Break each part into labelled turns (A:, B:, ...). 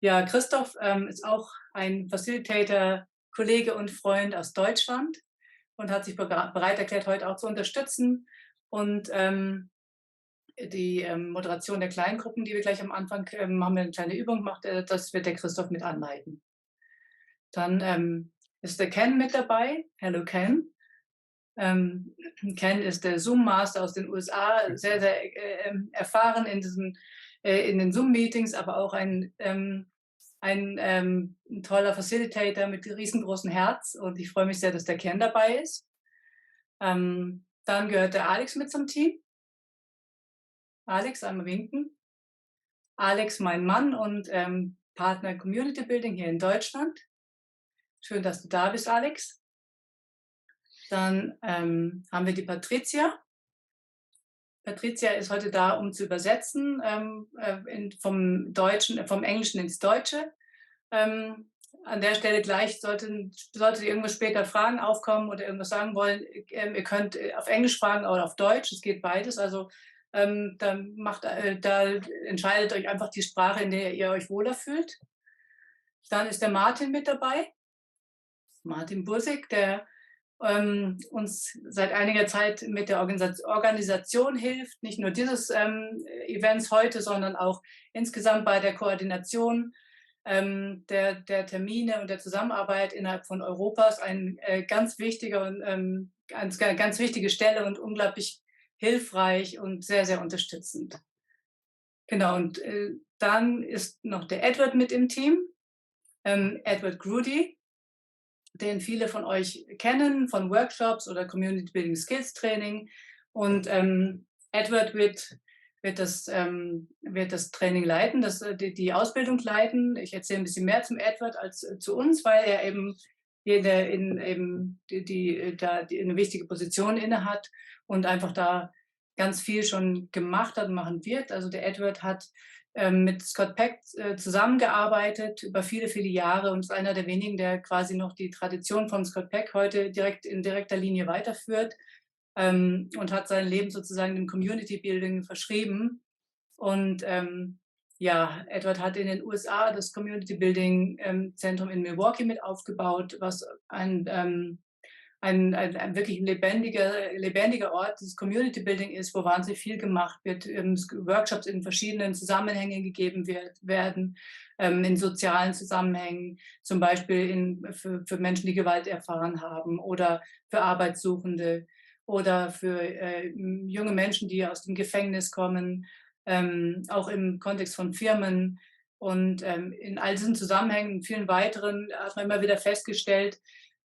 A: Ja, Christoph ist auch ein Facilitator, Kollege und Freund aus Deutschland und hat sich bereit erklärt, heute auch zu unterstützen. Und die Moderation der Kleingruppen, die wir gleich am Anfang haben, wir eine kleine Übung gemacht, das wird der Christoph mit anleiten. Dann ist der Ken mit dabei. Hello Ken. Ken ist der Zoom-Master aus den USA, sehr, sehr erfahren in den Zoom-Meetings, aber auch ein toller Facilitator mit riesengroßem Herz. Und ich freue mich sehr, dass der Ken dabei ist. Dann gehört der Alex mit zum Team. Alex, einmal winken. Alex, mein Mann und Partner Community Building hier in Deutschland. Schön, dass du da bist, Alex. Dann haben wir die Patricia. Patricia ist heute da, um zu übersetzen vom Englischen ins Deutsche. An der Stelle gleich sollten irgendwas später Fragen aufkommen oder irgendwas sagen wollen, ihr könnt auf Englisch fragen oder auf Deutsch, es geht beides. Also da entscheidet euch einfach die Sprache, in der ihr euch wohler fühlt. Dann ist der Martin mit dabei, Martin Bursig, der uns seit einiger Zeit mit der Organisation hilft, nicht nur dieses Events heute, sondern auch insgesamt bei der Koordination der Termine und der Zusammenarbeit innerhalb von Europas. Ein ganz wichtiger und ganz wichtige Stelle und unglaublich hilfreich und sehr, sehr unterstützend. Genau, und dann ist noch der Edward mit im Team, Edward Groody, den viele von euch kennen von Workshops oder Community Building Skills Training. Und Edward wird das Training leiten, die Ausbildung leiten. Ich erzähle ein bisschen mehr zum Edward als zu uns, weil er eben eine wichtige Position inne hat und einfach da ganz viel schon gemacht hat und machen wird. Also der Edward hat mit Scott Peck zusammengearbeitet über viele, viele Jahre und ist einer der wenigen, der quasi noch die Tradition von Scott Peck heute in direkter Linie weiterführt und hat sein Leben sozusagen dem Community Building verschrieben. Und ja, Edward hat in den USA das Community Building Zentrum in Milwaukee mit aufgebaut, was ein wirklich lebendiger Ort, das Community Building ist, wo wahnsinnig viel gemacht wird, Workshops in verschiedenen Zusammenhängen gegeben werden, in sozialen Zusammenhängen, zum Beispiel für Menschen, die Gewalt erfahren haben oder für Arbeitssuchende oder für junge Menschen, die aus dem Gefängnis kommen, auch im Kontext von Firmen. Und in all diesen Zusammenhängen und vielen weiteren hat man immer wieder festgestellt,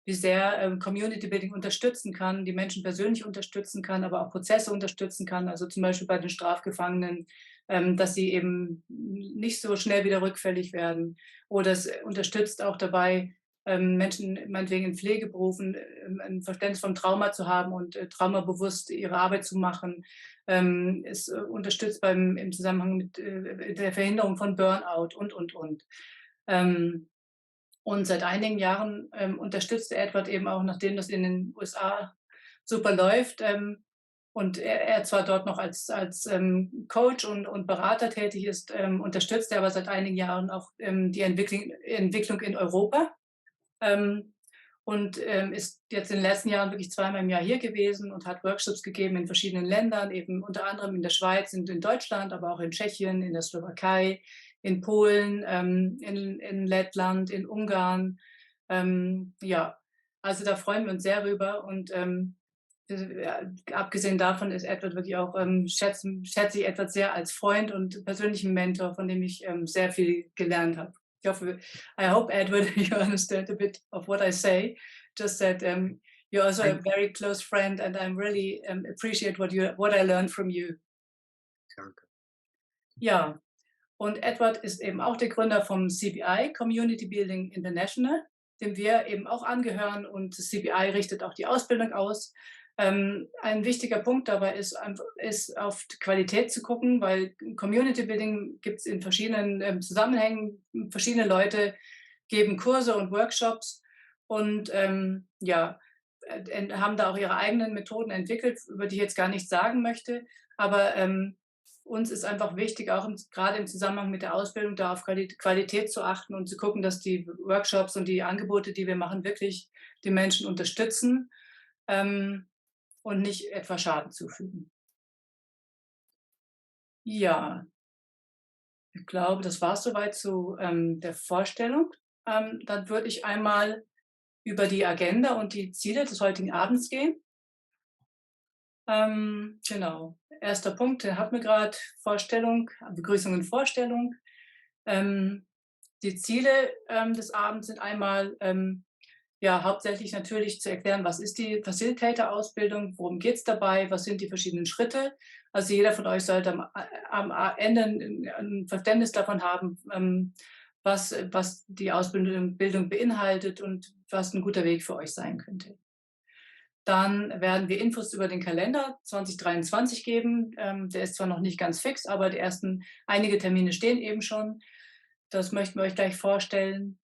A: wie sehr Community Building unterstützen kann, die Menschen persönlich unterstützen kann, aber auch Prozesse unterstützen kann. Also zum Beispiel bei den Strafgefangenen, dass sie eben nicht so schnell wieder rückfällig werden. Oder es unterstützt auch dabei, Menschen meinetwegen in Pflegeberufen ein Verständnis vom Trauma zu haben und traumabewusst ihre Arbeit zu machen. Es unterstützt im Zusammenhang mit der Verhinderung von Burnout und. Und seit einigen Jahren unterstützt Edward eben auch, nachdem das in den USA super läuft, und er zwar dort noch als Coach und Berater tätig ist, unterstützt er aber seit einigen Jahren auch die Entwicklung in Europa. Und ist jetzt in den letzten Jahren wirklich zweimal im Jahr hier gewesen und hat Workshops gegeben in verschiedenen Ländern, eben unter anderem in der Schweiz und in Deutschland, aber auch in Tschechien, in der Slowakei, in Polen, in Lettland, in Ungarn. Ja, also da freuen wir uns sehr rüber. Und abgesehen davon ist Edward wirklich auch, schätze ich Edward sehr als Freund und persönlichen Mentor, von dem ich sehr viel gelernt habe. Ich hoffe, I hope, Edward, you understand a bit of what I say. Just that you're also a very close friend, and I really appreciate what I learned from you.
B: Danke.
A: Ja, und Edward ist eben auch der Gründer vom CBI, Community Building International, dem wir eben auch angehören. Und das CBI richtet auch die Ausbildung aus. Ein wichtiger Punkt dabei ist auf die Qualität zu gucken, weil Community Building gibt es in verschiedenen Zusammenhängen. Verschiedene Leute geben Kurse und Workshops und ja, haben da auch ihre eigenen Methoden entwickelt, über die ich jetzt gar nichts sagen möchte. Aber uns ist einfach wichtig, auch gerade im Zusammenhang mit der Ausbildung, da auf Qualität zu achten und zu gucken, dass die Workshops und die Angebote, die wir machen, wirklich die Menschen unterstützen, ähm, und nicht etwa Schaden zufügen. Ja, ich glaube, das war es soweit zu, der Vorstellung. Dann würde ich einmal über die Agenda und die Ziele des heutigen Abends gehen. Genau. Erster Punkt, der hat mir gerade Vorstellung, Begrüßung und Vorstellung. Ähm, die Ziele des Abends sind einmal ja, hauptsächlich natürlich zu erklären, was ist die Facilitator-Ausbildung, worum geht es dabei, was sind die verschiedenen Schritte. Also jeder von euch sollte am Ende ein Verständnis davon haben, was die Ausbildung beinhaltet und was ein guter Weg für euch sein könnte. Dann werden wir Infos über den Kalender 2023 geben. Der ist zwar noch nicht ganz fix, aber einige Termine stehen eben schon. Das möchten wir euch gleich vorstellen.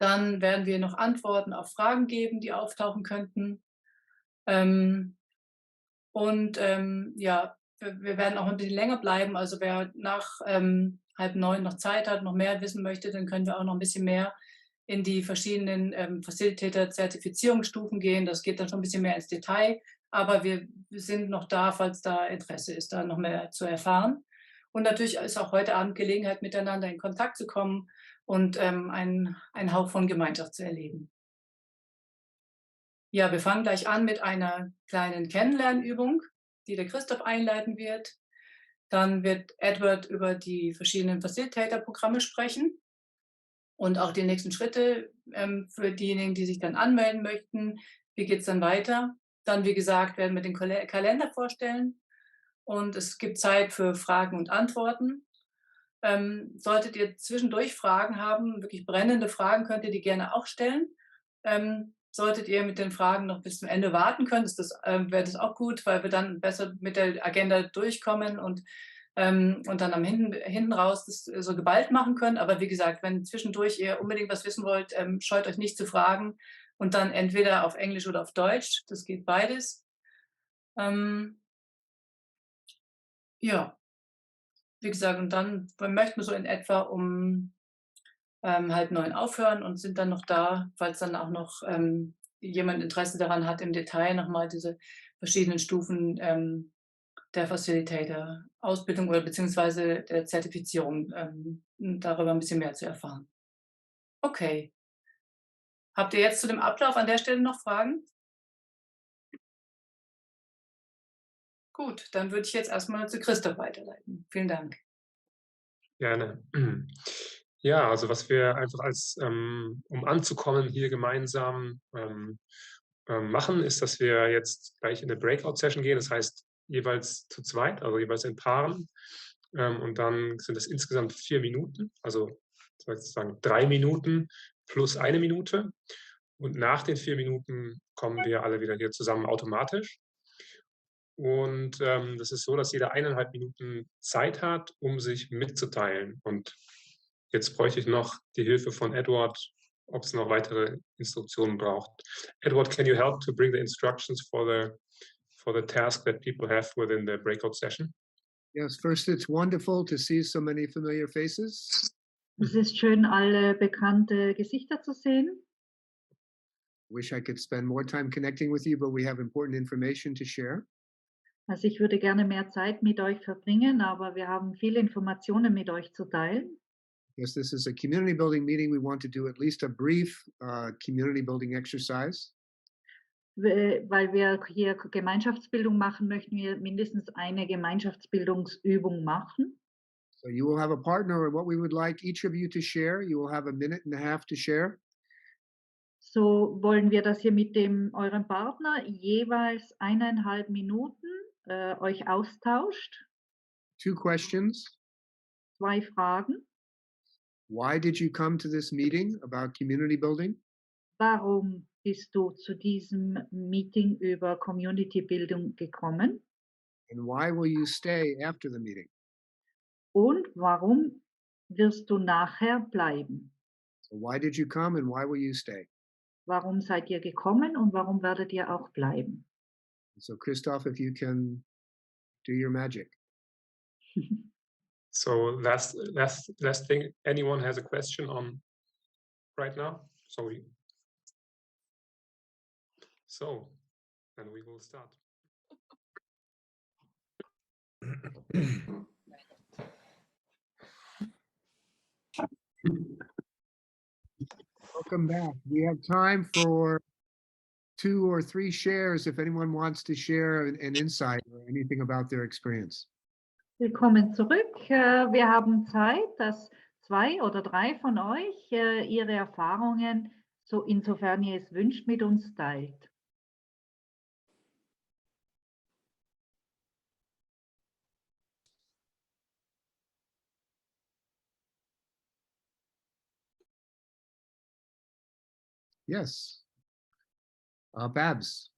A: Dann werden wir noch Antworten auf Fragen geben, die auftauchen könnten. Ähm, ja, wir werden auch ein bisschen länger bleiben. Also wer nach 8:30 noch Zeit hat, noch mehr wissen möchte, dann können wir auch noch ein bisschen mehr in die verschiedenen Facilitator-Zertifizierungsstufen gehen. Das geht dann schon ein bisschen mehr ins Detail. Aber wir sind noch da, falls da Interesse ist, da noch mehr zu erfahren. Und natürlich ist auch heute Abend Gelegenheit, miteinander in Kontakt zu kommen und einen Hauch von Gemeinschaft zu erleben. Ja, wir fangen gleich an mit einer kleinen Kennenlernübung, die der Christoph einleiten wird. Dann wird Edward über die verschiedenen Facilitator-Programme sprechen und auch die nächsten Schritte für diejenigen, die sich dann anmelden möchten. Wie geht es dann weiter? Dann, wie gesagt, werden wir den Kalender vorstellen und es gibt Zeit für Fragen und Antworten. Solltet ihr zwischendurch Fragen haben, wirklich brennende Fragen, könnt ihr die gerne auch stellen. Solltet ihr mit den Fragen noch bis zum Ende warten können, wäre das auch gut, weil wir dann besser mit der Agenda durchkommen und dann hinten raus das so geballt machen können. Aber wie gesagt, wenn zwischendurch ihr unbedingt was wissen wollt, scheut euch nicht zu fragen und dann entweder auf Englisch oder auf Deutsch. Das geht beides. Ja, wie gesagt, und dann möchten wir so in etwa um 8:30 aufhören und sind dann noch da, falls dann auch noch jemand Interesse daran hat, im Detail nochmal diese verschiedenen Stufen der Facilitator-Ausbildung oder beziehungsweise der Zertifizierung darüber ein bisschen mehr zu erfahren. Okay. Habt ihr jetzt zu dem Ablauf an der Stelle noch Fragen? Gut, dann würde ich jetzt erstmal zu Christoph weiterleiten. Vielen Dank.
B: Gerne. Ja, also was wir einfach um anzukommen, hier gemeinsam machen, ist, dass wir jetzt gleich in eine Breakout-Session gehen. Das heißt, jeweils zu zweit, also jeweils in Paaren. Und dann sind es insgesamt 4 Minuten, also sozusagen 3 Minuten plus 1 Minute. Und nach den 4 Minuten kommen wir alle wieder hier zusammen automatisch. Und das ist so, dass jeder 1,5 Minuten Zeit hat, um sich mitzuteilen. Und jetzt bräuchte ich noch die Hilfe von Edward, ob es noch weitere Instruktionen braucht. Edward, can you help to bring the instructions for the task that people have within the breakout session?
C: Yes, first, it's wonderful to see so many familiar faces.
D: Es ist schön, alle bekannte Gesichter zu sehen.
C: Wish I could spend more time connecting with you, but we have important information to share.
D: Also ich würde gerne mehr Zeit mit euch verbringen, aber wir haben viele Informationen mit euch zu teilen.
C: Yes, this is a community building meeting. We want to do at least a brief community building exercise.
D: Weil wir hier Gemeinschaftsbildung machen, möchten wir mindestens eine Gemeinschaftsbildungsübung machen.
C: So you will have a partner, and what we would like each of you to share, you will have 1.5 minutes to share.
D: So wollen wir, dass ihr mit eurem Partner jeweils 1,5 Minuten euch austauscht.
C: 2 questions.
D: 2 Fragen.
C: Why did you come to this meeting about community building?
D: Warum bist du zu diesem Meeting über Community-Bildung gekommen?
C: And why will you stay after the meeting?
D: Und warum wirst du nachher bleiben?
C: So why did you come and why will you stay?
D: Warum seid ihr gekommen und warum werdet ihr auch bleiben?
C: So Christoph, if you can do your magic.
B: So last thing, anyone has a question on right now? So then we will start.
C: Welcome back. We have time for 2 or 3 shares if anyone wants to share an insight or anything about their experience.
D: Willkommen zurück. Wir haben Zeit, dass 2 oder 3 von euch ihre Erfahrungen, so insofern ihr es wünscht, mit uns teilt.
C: Yes. Babs.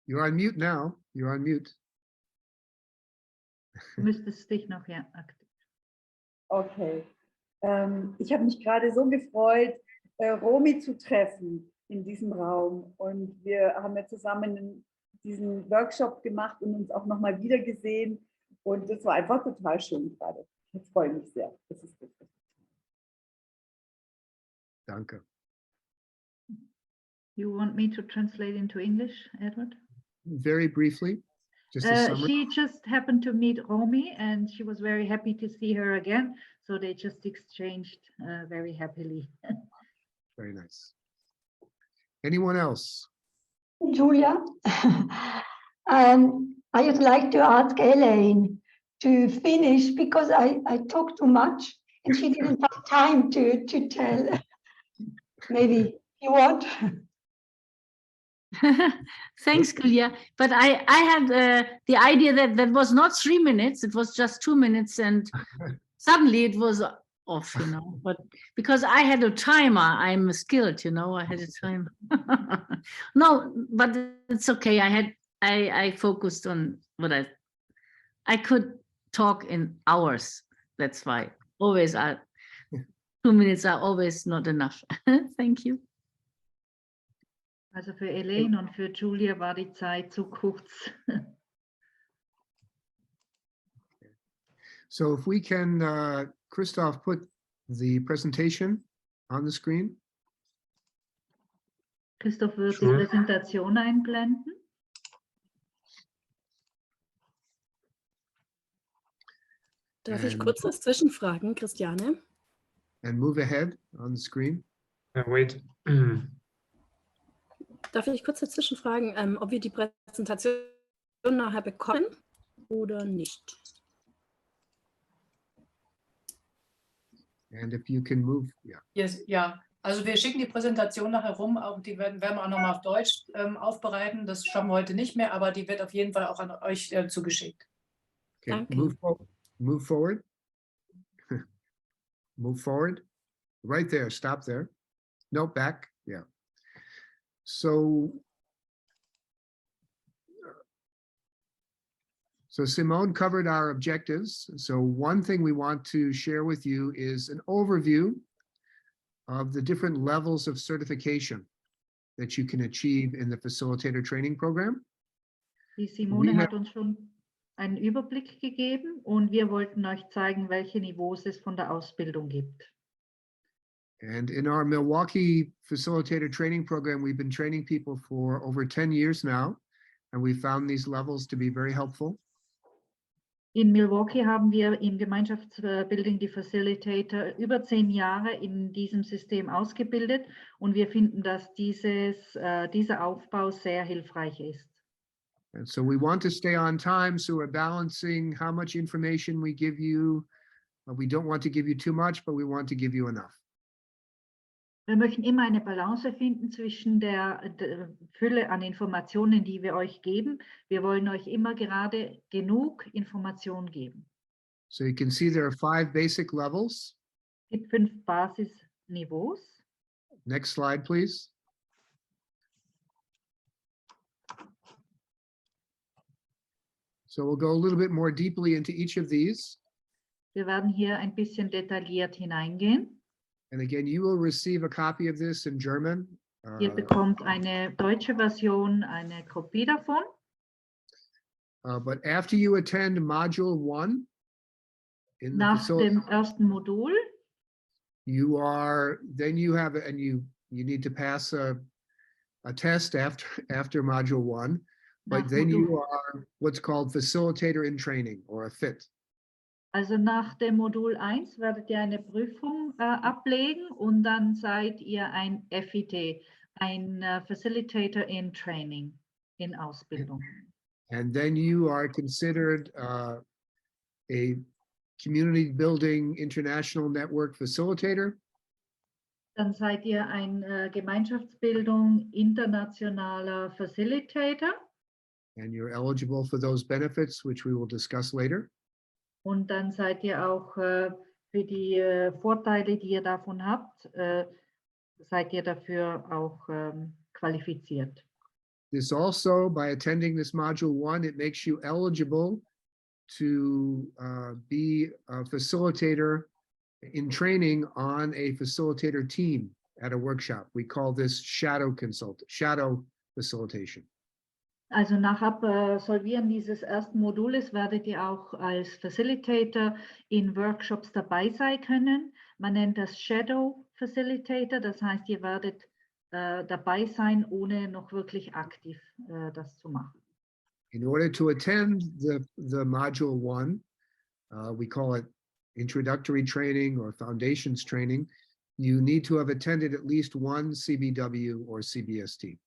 C: You're on mute now. You're on mute.
D: Du müsstest dich noch aktiv.
E: Okay. Ich habe mich gerade so gefreut, Romy zu treffen in diesem Raum. Und wir haben ja zusammen diesen Workshop gemacht und uns auch nochmal wieder gesehen. Und das war einfach total schön gerade. Ich freue mich sehr. Das ist gut.
C: Danke.
D: You want me to translate into English, Edward?
C: Very briefly, just a summary.
D: She just happened to meet Romy and she was very happy to see her again. So they just exchanged very happily.
C: Very nice. Anyone else?
F: Julia, I would like to ask Elaine to finish because I talked too much and she didn't have time to tell. Maybe you want.
G: Thanks, Julia. But I had the idea that was not 3 minutes, it was just 2 minutes, and suddenly it was off, but because I had a timer, I'm skilled, I had a timer. No, but it's okay. I focused on what I could talk in hours. That's why always 2 minutes are always not enough. Thank you.
D: Also für Elaine und für Julia war die Zeit zu kurz.
C: So if we can, Christoph, put the presentation on the screen.
D: Christoph wird
B: Sure.
D: die Präsentation einblenden.
H: Darf ich kurz was zwischenfragen, Christiane?
C: And move ahead on the screen.
B: Wait.
H: Darf ich kurz dazwischen fragen, ob wir die Präsentation nachher bekommen oder nicht?
C: And if you can move, yeah.
A: Yes, ja, also wir schicken die Präsentation nachher rum, auch die werden wir auch nochmal auf Deutsch aufbereiten. Das schaffen wir heute nicht mehr, aber die wird auf jeden Fall auch an euch zugeschickt.
C: Okay,
H: Danke.
C: move forward. Move forward. Right there, stop there. No, back, yeah. So Simone covered our objectives. So one thing we want to share with you is an overview of the different levels of certification that you can achieve in the facilitator training program.
D: Die Simone hat uns schon einen Überblick gegeben und wir wollten euch zeigen, welche Niveaus es von der Ausbildung gibt.
C: And in our Milwaukee facilitator training program, we've been training people for over 10 years now, and we found these levels to be very helpful.
D: In Milwaukee haben wir im Gemeinschaftsbuilding die Facilitator über 10 Jahre in diesem System ausgebildet und wir finden, dass dieser Aufbau sehr hilfreich ist.
C: And so we want to stay on time, so we're balancing how much information we give you. We don't want to give you too much, but we want to give you enough.
D: Wir möchten immer eine Balance finden zwischen der Fülle an Informationen, die wir euch geben. Wir wollen euch immer gerade genug Informationen geben.
C: So you can see there are 5 basic levels.
D: Es gibt 5 Basisniveaus.
C: Next slide, please. So we'll go a little bit more deeply into each of these.
D: Wir werden hier ein bisschen detailliert hineingehen.
C: And again, you will receive a copy of this in German.
D: Ihr bekommt eine deutsche Version, eine Kopie davon.
C: But after you attend module 1 in the
D: Nach
C: facility,
D: dem ersten Modul,
C: you have, and you need to pass a test after module 1, but
D: nach
C: then
D: Modul,
C: you are what's called facilitator in training or a FIT.
D: also nach dem Modul 1 werdet ihr eine Prüfung ablegen und dann seid ihr ein FIT, ein Facilitator in Training, in Ausbildung.
C: And then you are considered a community building international network facilitator.
D: Dann seid ihr ein Gemeinschaftsbildung internationaler Facilitator
C: And you're eligible for those benefits, which we will discuss later.
D: und dann seid ihr auch für die Vorteile, die ihr davon habt, seid ihr dafür auch qualifiziert.
C: This also, by attending this module 1, it makes you eligible to be a facilitator in training on a facilitator team at a workshop. We call this shadow facilitation.
D: Also nach Absolvieren dieses ersten Modules werdet ihr auch als Facilitator in Workshops dabei sein können. Man nennt das Shadow Facilitator, das heißt, ihr werdet dabei sein, ohne noch wirklich aktiv das zu machen.
C: In order to attend the module 1, we call it introductory training or foundations training, you need to have attended at least one CBW or CBST.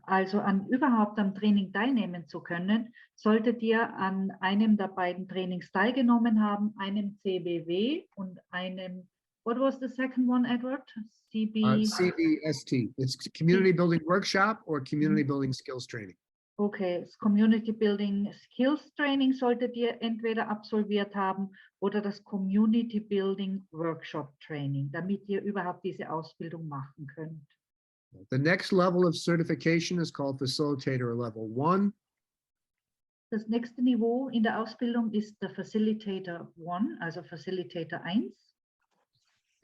D: Also überhaupt am Training teilnehmen zu können, solltet ihr an einem der beiden Trainings teilgenommen haben, einem CBW und einem, what was the second one, Edward?
C: CBST. It's Community Building Workshop or Community Building Skills Training.
D: Okay, das Community Building Skills Training solltet ihr entweder absolviert haben oder das Community Building Workshop Training, damit ihr überhaupt diese Ausbildung machen könnt.
C: The next level of certification is called Facilitator Level 1.
D: Das nächste Niveau in der Ausbildung ist der Facilitator 1, also Facilitator 1.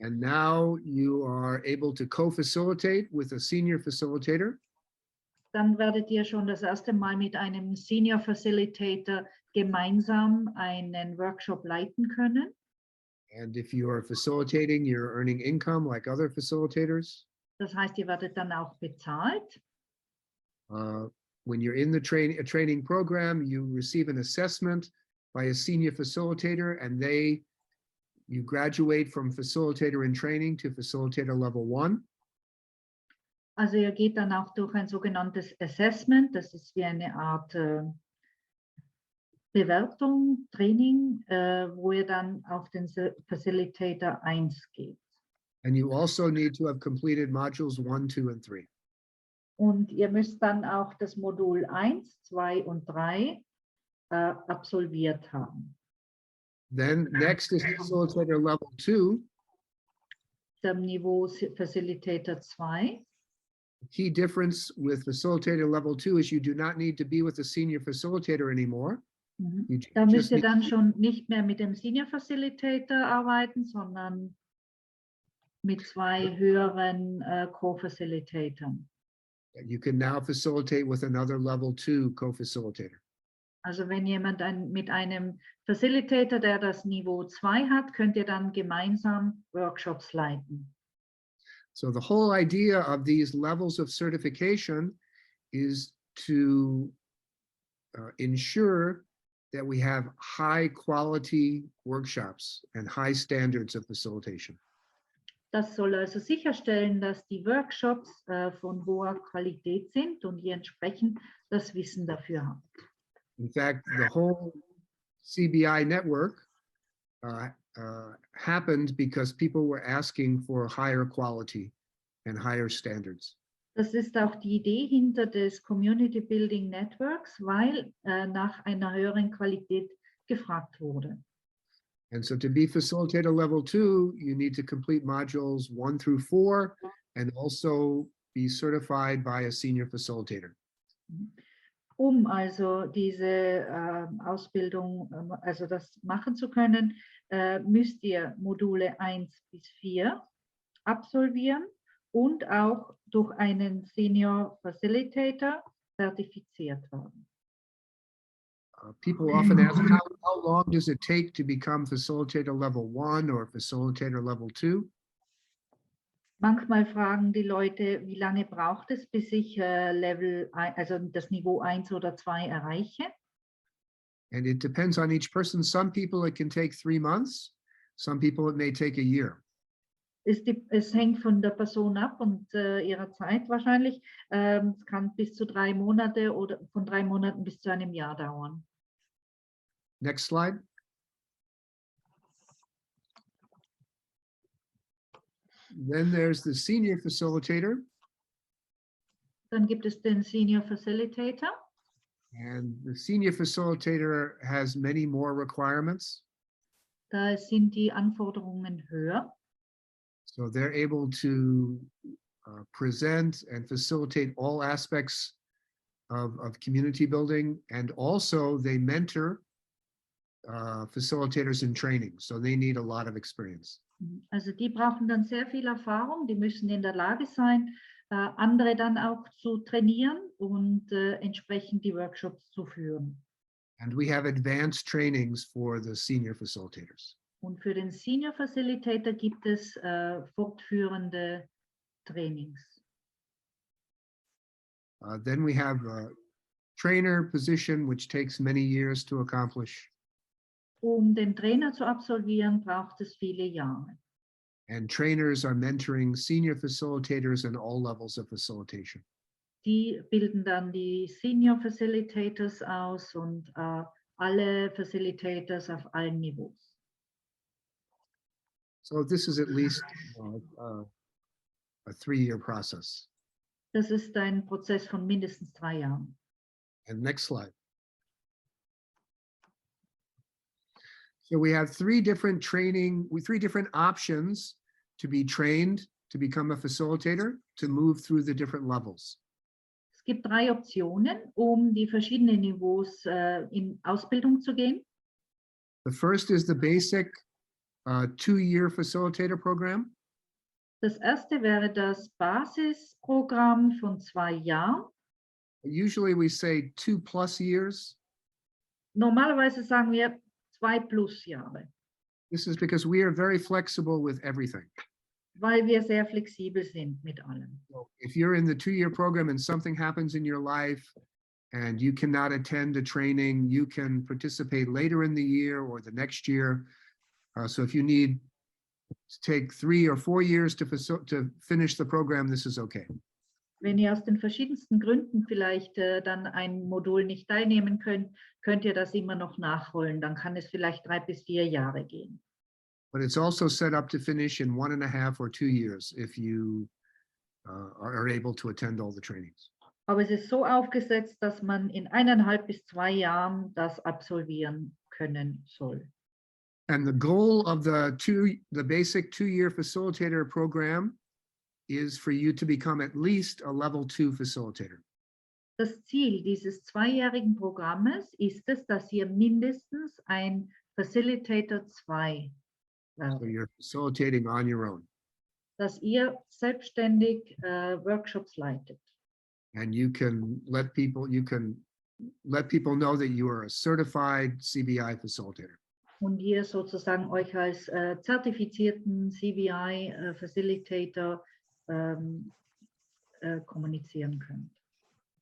C: And now you are able to co-facilitate with a senior facilitator.
D: Dann werdet ihr schon das erste Mal mit einem Senior Facilitator gemeinsam einen Workshop leiten können.
C: And if you are facilitating, you're earning income like other facilitators.
D: Das heißt, ihr werdet dann auch bezahlt.
C: When you're in the training program, you receive an assessment by a senior facilitator, and you graduate from facilitator in training to facilitator level 1.
D: Also ihr geht dann auch durch ein sogenanntes Assessment, das ist wie eine Art Bewertung, Training, wo ihr dann auf den Facilitator 1 geht.
C: And you also need to have completed modules 1, 2, and 3.
D: Und ihr müsst dann auch das Modul 1, 2 und 3 absolviert haben.
C: Then next is facilitator level 2.
D: Dem Niveau Facilitator 2.
C: The key difference with facilitator level 2 is you do not need to be with a senior facilitator anymore.
D: Da müsst ihr dann schon nicht mehr mit dem Senior Facilitator arbeiten, sondern mit zwei höheren Co-Facilitatoren.
C: You can now facilitate with another level 2 co-facilitator.
D: Also wenn jemand mit einem Facilitator, der das Niveau 2 hat, könnt ihr dann gemeinsam Workshops leiten.
C: So the whole idea of these levels of certification is to ensure that we have high quality workshops and high standards of facilitation.
D: Das soll also sicherstellen, dass die Workshops von hoher Qualität sind und ihr entsprechend das Wissen dafür habt.
C: In fact, the whole CBI network happened because people were asking for higher quality and higher standards.
D: Das ist auch die Idee hinter des Community Building Networks, weil nach einer höheren Qualität gefragt wurde.
C: And so to be facilitator level 2, you need to complete modules 1 through 4 and also be certified by a senior facilitator.
D: Also diese Ausbildung, also das machen zu können, müsst ihr Module 1 bis 4 absolvieren und auch durch einen Senior Facilitator zertifiziert werden.
C: People often ask, how long does it take to become facilitator level 1 or facilitator level 2?
D: Manchmal fragen die Leute, wie lange braucht es, bis ich also das Niveau 1 oder 2 erreiche?
C: And it depends on each person. Some people it can take 3 months. Some people it may take a year.
D: Es hängt von der Person ab und ihrer Zeit wahrscheinlich. Es kann bis zu 3 Monate oder von 3 Monaten bis zu einem Jahr dauern.
C: Next slide. Then there's the senior facilitator.
D: Dann gibt es den Senior Facilitator.
C: And the senior facilitator has many more requirements.
D: Da sind die Anforderungen höher.
C: So they're able to present and facilitate all aspects of community building. And also they mentor facilitators in training. So they need a lot of experience.
D: Also die brauchen dann sehr viel Erfahrung. Die müssen in der Lage sein, andere dann auch zu trainieren und entsprechend die Workshops zu führen.
C: And we have advanced trainings for the senior facilitators.
D: Und für den Senior Facilitator gibt es fortführende Trainings.
C: Then we have a trainer position, which takes many years to accomplish.
D: Den Trainer zu absolvieren, braucht es viele Jahre.
C: And trainers are mentoring senior facilitators in all levels of facilitation.
D: Die bilden dann die Senior Facilitators aus und alle Facilitators auf allen Niveaus.
C: So this is at least a 3-year process.
D: Das ist ein Prozess von mindestens 3 Jahren.
C: And next slide. So we have 3 different options to be trained to become a facilitator, to move through the different levels.
D: Es gibt 3 Optionen, die verschiedenen Niveaus in Ausbildung zu gehen.
C: The first is the basic 2-year facilitator program.
D: Das erste wäre das Basisprogramm von 2 Jahren.
C: Usually we say 2+ years.
D: Normalerweise sagen wir 2+ Jahre.
C: This is because we are very flexible with everything.
D: Weil wir sehr flexibel sind mit allem.
C: So if you're in the 2-year program and something happens in your life and you cannot attend a training, you can participate later in the year or the next year. So if you need to take 3 or 4 years to finish the program, this is okay.
D: Wenn ihr aus den verschiedensten Gründen vielleicht dann ein Modul nicht teilnehmen könnt, könnt ihr das immer noch nachholen. Dann kann es vielleicht 3 bis 4 Jahre gehen.
C: But it's also set up to finish in 1.5 or 2 years if you are able to attend all the trainings.
D: Aber es ist so aufgesetzt, dass man in 1,5 bis 2 Jahren das absolvieren können soll.
C: And the goal of the basic 2-year facilitator program is for you to become at least a level 2 facilitator.
D: Das Ziel dieses 2-jährigen Programmes ist es, dass ihr mindestens ein Facilitator 2 werdet.
C: So you're facilitating on your own.
D: Dass ihr selbstständig Workshops leitet.
C: And you can let people know that you are a certified CBI facilitator.
D: Und ihr sozusagen euch als zertifizierten CBI Facilitator kommunizieren könnt.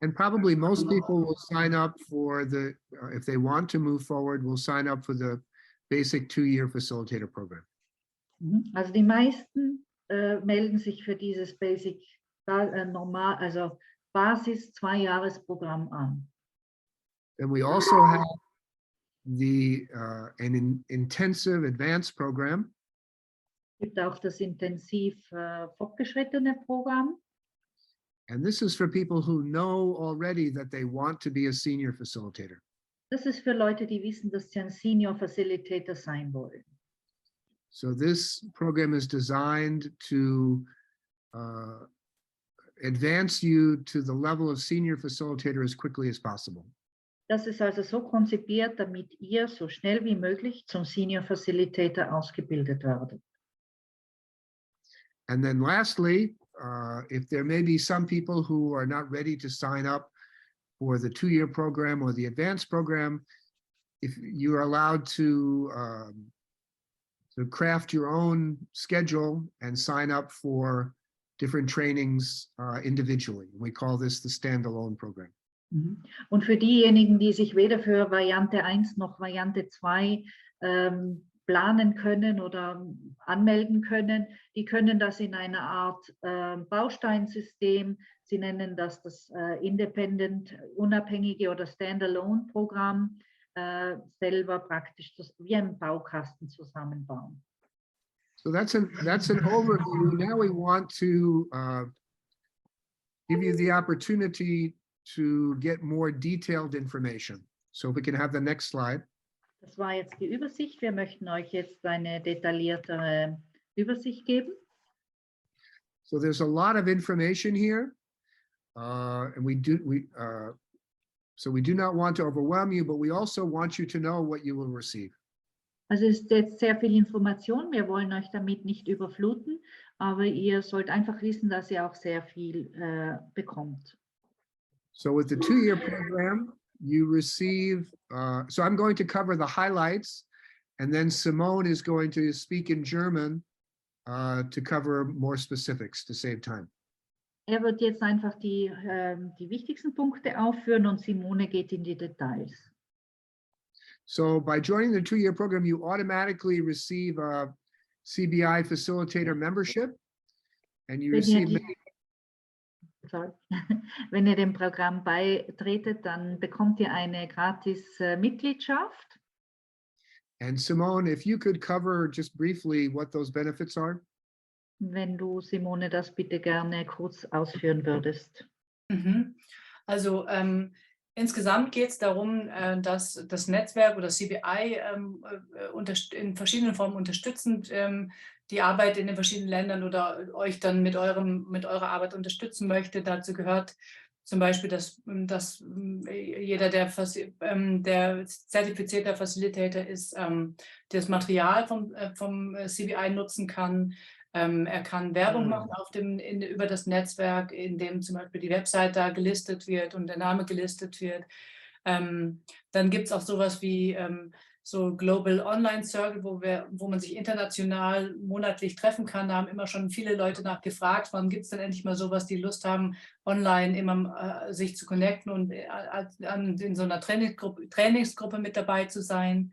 C: And probably most people will sign up for if they want to move forward, will sign up for the basic 2-year facilitator program.
D: Also die meisten melden sich für dieses Basic also Basis 2-Jahres-Programm an.
C: And we also have an intensive advanced program.
D: Es gibt auch das intensiv fortgeschrittene Programm.
C: And this is for people who know already that they want to be a senior facilitator.
D: Das ist für Leute, die wissen, dass sie ein Senior Facilitator sein wollen.
C: So this program is designed to advance you to the level of senior facilitator as quickly as possible.
D: Das ist also so konzipiert, damit ihr so schnell wie möglich zum Senior Facilitator ausgebildet werdet.
C: And then lastly, if there may be some people who are not ready to sign up for the 2-year program or the advanced program, if you are allowed to craft your own schedule and sign up for different trainings individually. We call this the standalone program.
D: Und für diejenigen, die sich weder für Variante 1 noch Variante 2 planen können oder anmelden können, die können das in einer Art Bausteinsystem, sie nennen das Independent, unabhängige oder Standalone-Programm, selber praktisch wie ein Baukasten zusammenbauen.
C: So that's an overview. Now we want to give you the opportunity to get more detailed information. So we can have the next slide.
D: Das war jetzt die Übersicht. Wir möchten euch jetzt eine detailliertere Übersicht geben.
C: So there's a lot of information here, and we do not want to overwhelm you, but we also want you to know what you will receive.
D: Also es ist jetzt sehr viel Information. Wir wollen euch damit nicht überfluten, aber ihr sollt einfach wissen, dass ihr auch sehr viel bekommt.
C: So with the 2-year program, you receive, so I'm going to cover the highlights, and then Simone is going to speak in German to cover more specifics to save time.
D: Wird jetzt einfach die wichtigsten Punkte aufführen und Simone geht in die Details.
C: So by joining the 2-year program, you automatically receive a CBI facilitator membership, and you receive
D: Wenn ihr dem Programm beitretet, dann bekommt ihr eine gratis Mitgliedschaft.
C: And Simone, if you could cover just briefly what those benefits are.
D: Wenn du, Simone, das bitte gerne kurz ausführen würdest.
A: Also insgesamt geht es darum, dass das Netzwerk oder CBI in verschiedenen Formen unterstützend die Arbeit in den verschiedenen Ländern oder euch dann mit eurer Arbeit unterstützen möchte. Dazu gehört zum Beispiel, dass jeder, der zertifizierter Facilitator ist, das Material vom CBI nutzen kann. Er kann Werbung machen über das Netzwerk, in dem zum Beispiel die Website da gelistet wird und der Name gelistet wird. Dann gibt es auch sowas wie so Global Online Circle, wo man sich international monatlich treffen kann. Da haben immer schon viele Leute nachgefragt, wann gibt es denn endlich mal sowas, die Lust haben, online immer sich zu connecten und in so einer Trainingsgruppe mit dabei zu sein.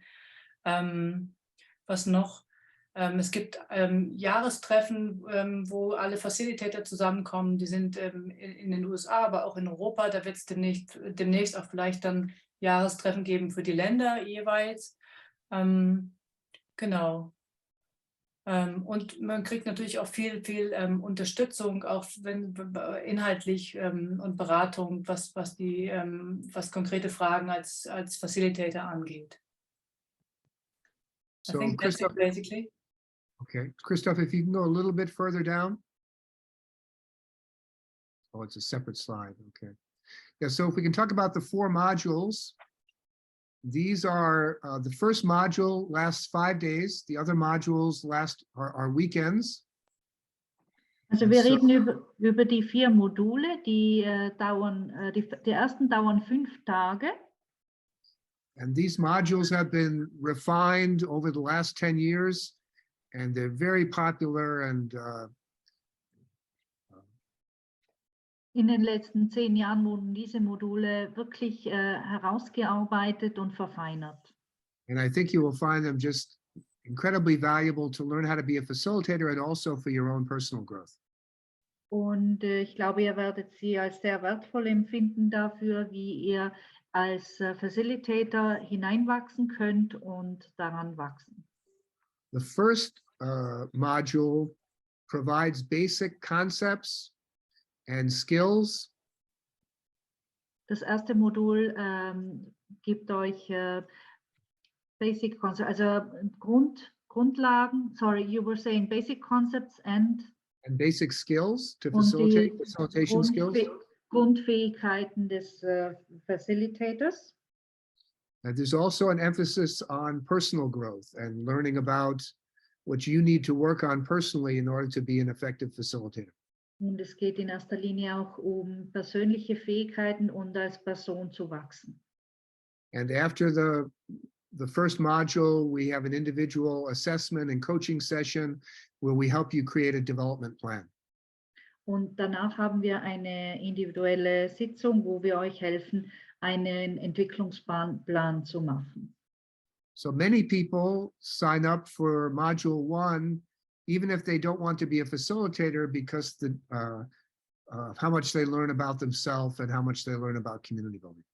A: Was noch? Es gibt Jahrestreffen, wo alle Facilitator zusammenkommen. Die sind in den USA, aber auch in Europa. Da wird es demnächst auch vielleicht dann Jahrestreffen geben für die Länder jeweils. Genau. Und man kriegt natürlich auch viel Unterstützung, auch inhaltlich und Beratung, was konkrete Fragen als Facilitator angeht.
C: So,
A: I think that's it, basically.
C: Okay, Christoph, if you can go a little bit further down. Oh, it's a separate slide. Okay. Yeah, so if we can talk about the 4 modules. These are, the first module lasts 5 days. The other modules are weekends.
D: Also wir reden über die 4 Module, die ersten dauern 5 Tage.
C: And these modules have been refined over the last 10 years, and they're very popular and
D: in den letzten 10 Jahren wurden diese Module wirklich herausgearbeitet und verfeinert.
C: And I think you will find them just incredibly valuable to learn how to be a facilitator and also for your own personal growth.
D: Und ich glaube, ihr werdet sie als sehr wertvoll empfinden dafür, wie ihr als Facilitator hineinwachsen könnt und daran wachsen.
C: The first module provides basic concepts and skills.
D: Das erste Modul gibt euch basic concepts, also Grundlagen. Sorry, you were saying basic concepts and
C: basic skills to facilitate facilitation skills.
D: Grundfähigkeiten des Facilitators.
C: And there's also an emphasis on personal growth and learning about what you need to work on personally in order to be an effective facilitator.
D: Und es geht in erster Linie auch persönliche Fähigkeiten und als Person zu wachsen.
C: And after the the first module, we have an individual assessment and coaching session where we help you create a development plan.
D: Und danach haben wir eine individuelle Sitzung, wo wir euch helfen, einen Entwicklungsplan zu machen.
C: So many people sign up for module 1, even if they don't want to be a facilitator, because how much they learn about themselves and how much they learn about community building.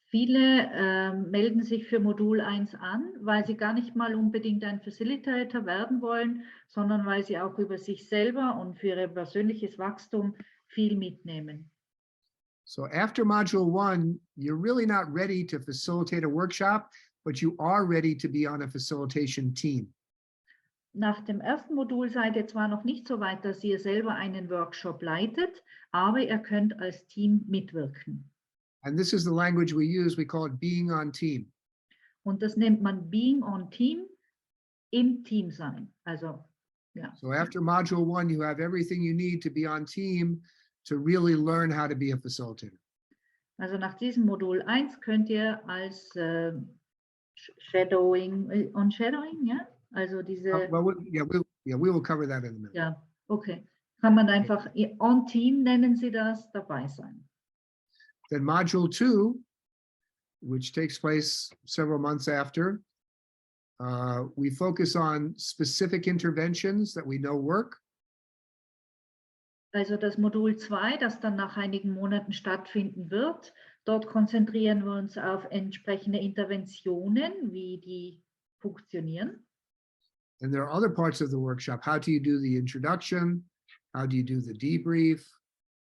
D: Viele melden sich für Modul 1 an, weil sie gar nicht mal unbedingt ein Facilitator werden wollen, sondern weil sie auch über sich selber und für ihr persönliches Wachstum viel mitnehmen.
C: So after module 1, you're really not ready to facilitate a workshop, but you are ready to be on a facilitation team.
D: Nach dem ersten Modul seid ihr zwar noch nicht so weit, dass ihr selber einen Workshop leitet, aber ihr könnt als Team mitwirken.
C: And this is the language we use. We call it being on team.
D: Und das nennt man Being on Team, im Team sein. Also, ja.
C: So after module 1, you have everything you need to be on team to really learn how to be a facilitator.
D: Also nach diesem Modul 1 könnt ihr als Shadowing, ja? Also diese...
C: we will cover that in a minute.
D: Ja, okay. Kann man einfach on Team nennen sie das, dabei sein.
C: Then module 2, which takes place several months after, we focus on specific interventions that we know work.
D: Also das Modul 2, das dann nach einigen Monaten stattfinden wird, dort konzentrieren wir uns auf entsprechende Interventionen, wie die funktionieren.
C: And there are other parts of the workshop. How do you do the introduction? How do you do the debrief?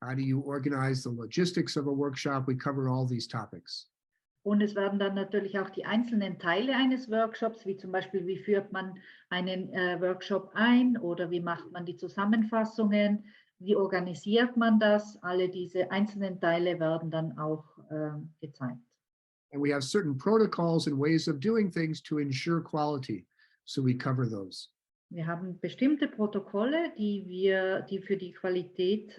C: How do you organize the logistics of a workshop? We cover all these topics.
D: Und es werden dann natürlich auch die einzelnen Teile eines Workshops, wie zum Beispiel, wie führt man einen Workshop ein oder wie macht man die Zusammenfassungen, wie organisiert man das? Alle diese einzelnen Teile werden dann auch gezeigt.
C: And we have certain protocols and ways of doing things to ensure quality. So we cover those.
D: Wir haben bestimmte Protokolle, die für die Qualität,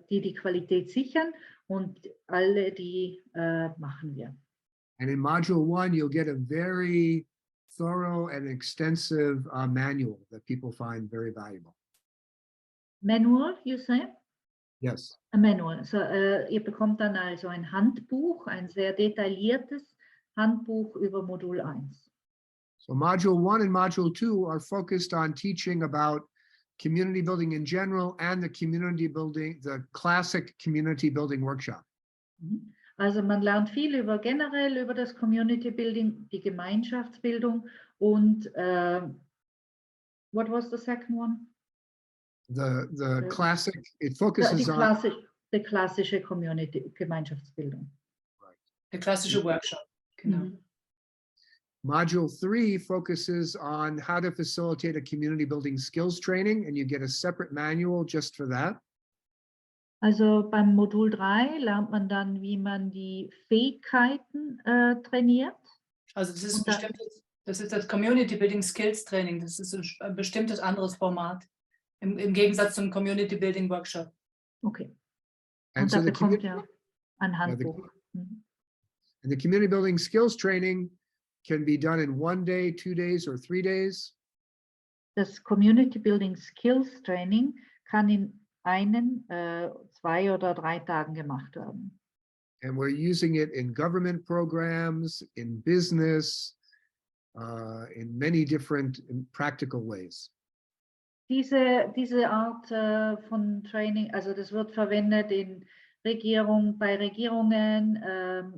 D: die Qualität sichern und alle die machen wir.
C: And in module 1, you'll get a very thorough and extensive manual that people find very valuable.
D: Manual, you say?
C: Yes.
D: A manual. So, ihr bekommt dann also ein Handbuch, ein sehr detailliertes Handbuch über Modul 1.
C: So module 1 and module 2 are focused on teaching about community building in general and the community building, the classic community building workshop.
D: Also man lernt viel generell über das Community Building, die Gemeinschaftsbildung und what was the second one?
C: The classic, it focuses on
D: die klassische Gemeinschaftsbildung.
A: Der klassische Workshop, genau.
C: Module 3 focuses on how to facilitate a community building skills training, and you get a separate manual just for that.
D: Also beim Modul 3 lernt man dann, wie man die Fähigkeiten trainiert.
A: Also das ist das Community Building Skills Training. Das ist ein bestimmtes anderes Format im Gegensatz zum Community Building Workshop.
D: Okay.
C: And
D: Und
C: so
D: da
C: the
D: bekommt ihr ein Handbuch.
C: and the community building skills training can be done in 1 day, 2 days, or 3 days.
D: Das Community Building Skills Training kann in 1, 2 oder 3 Tagen gemacht werden.
C: And we're using it in government programs, in business, in many different practical ways.
D: Diese Art von Training, also das wird verwendet bei Regierungen,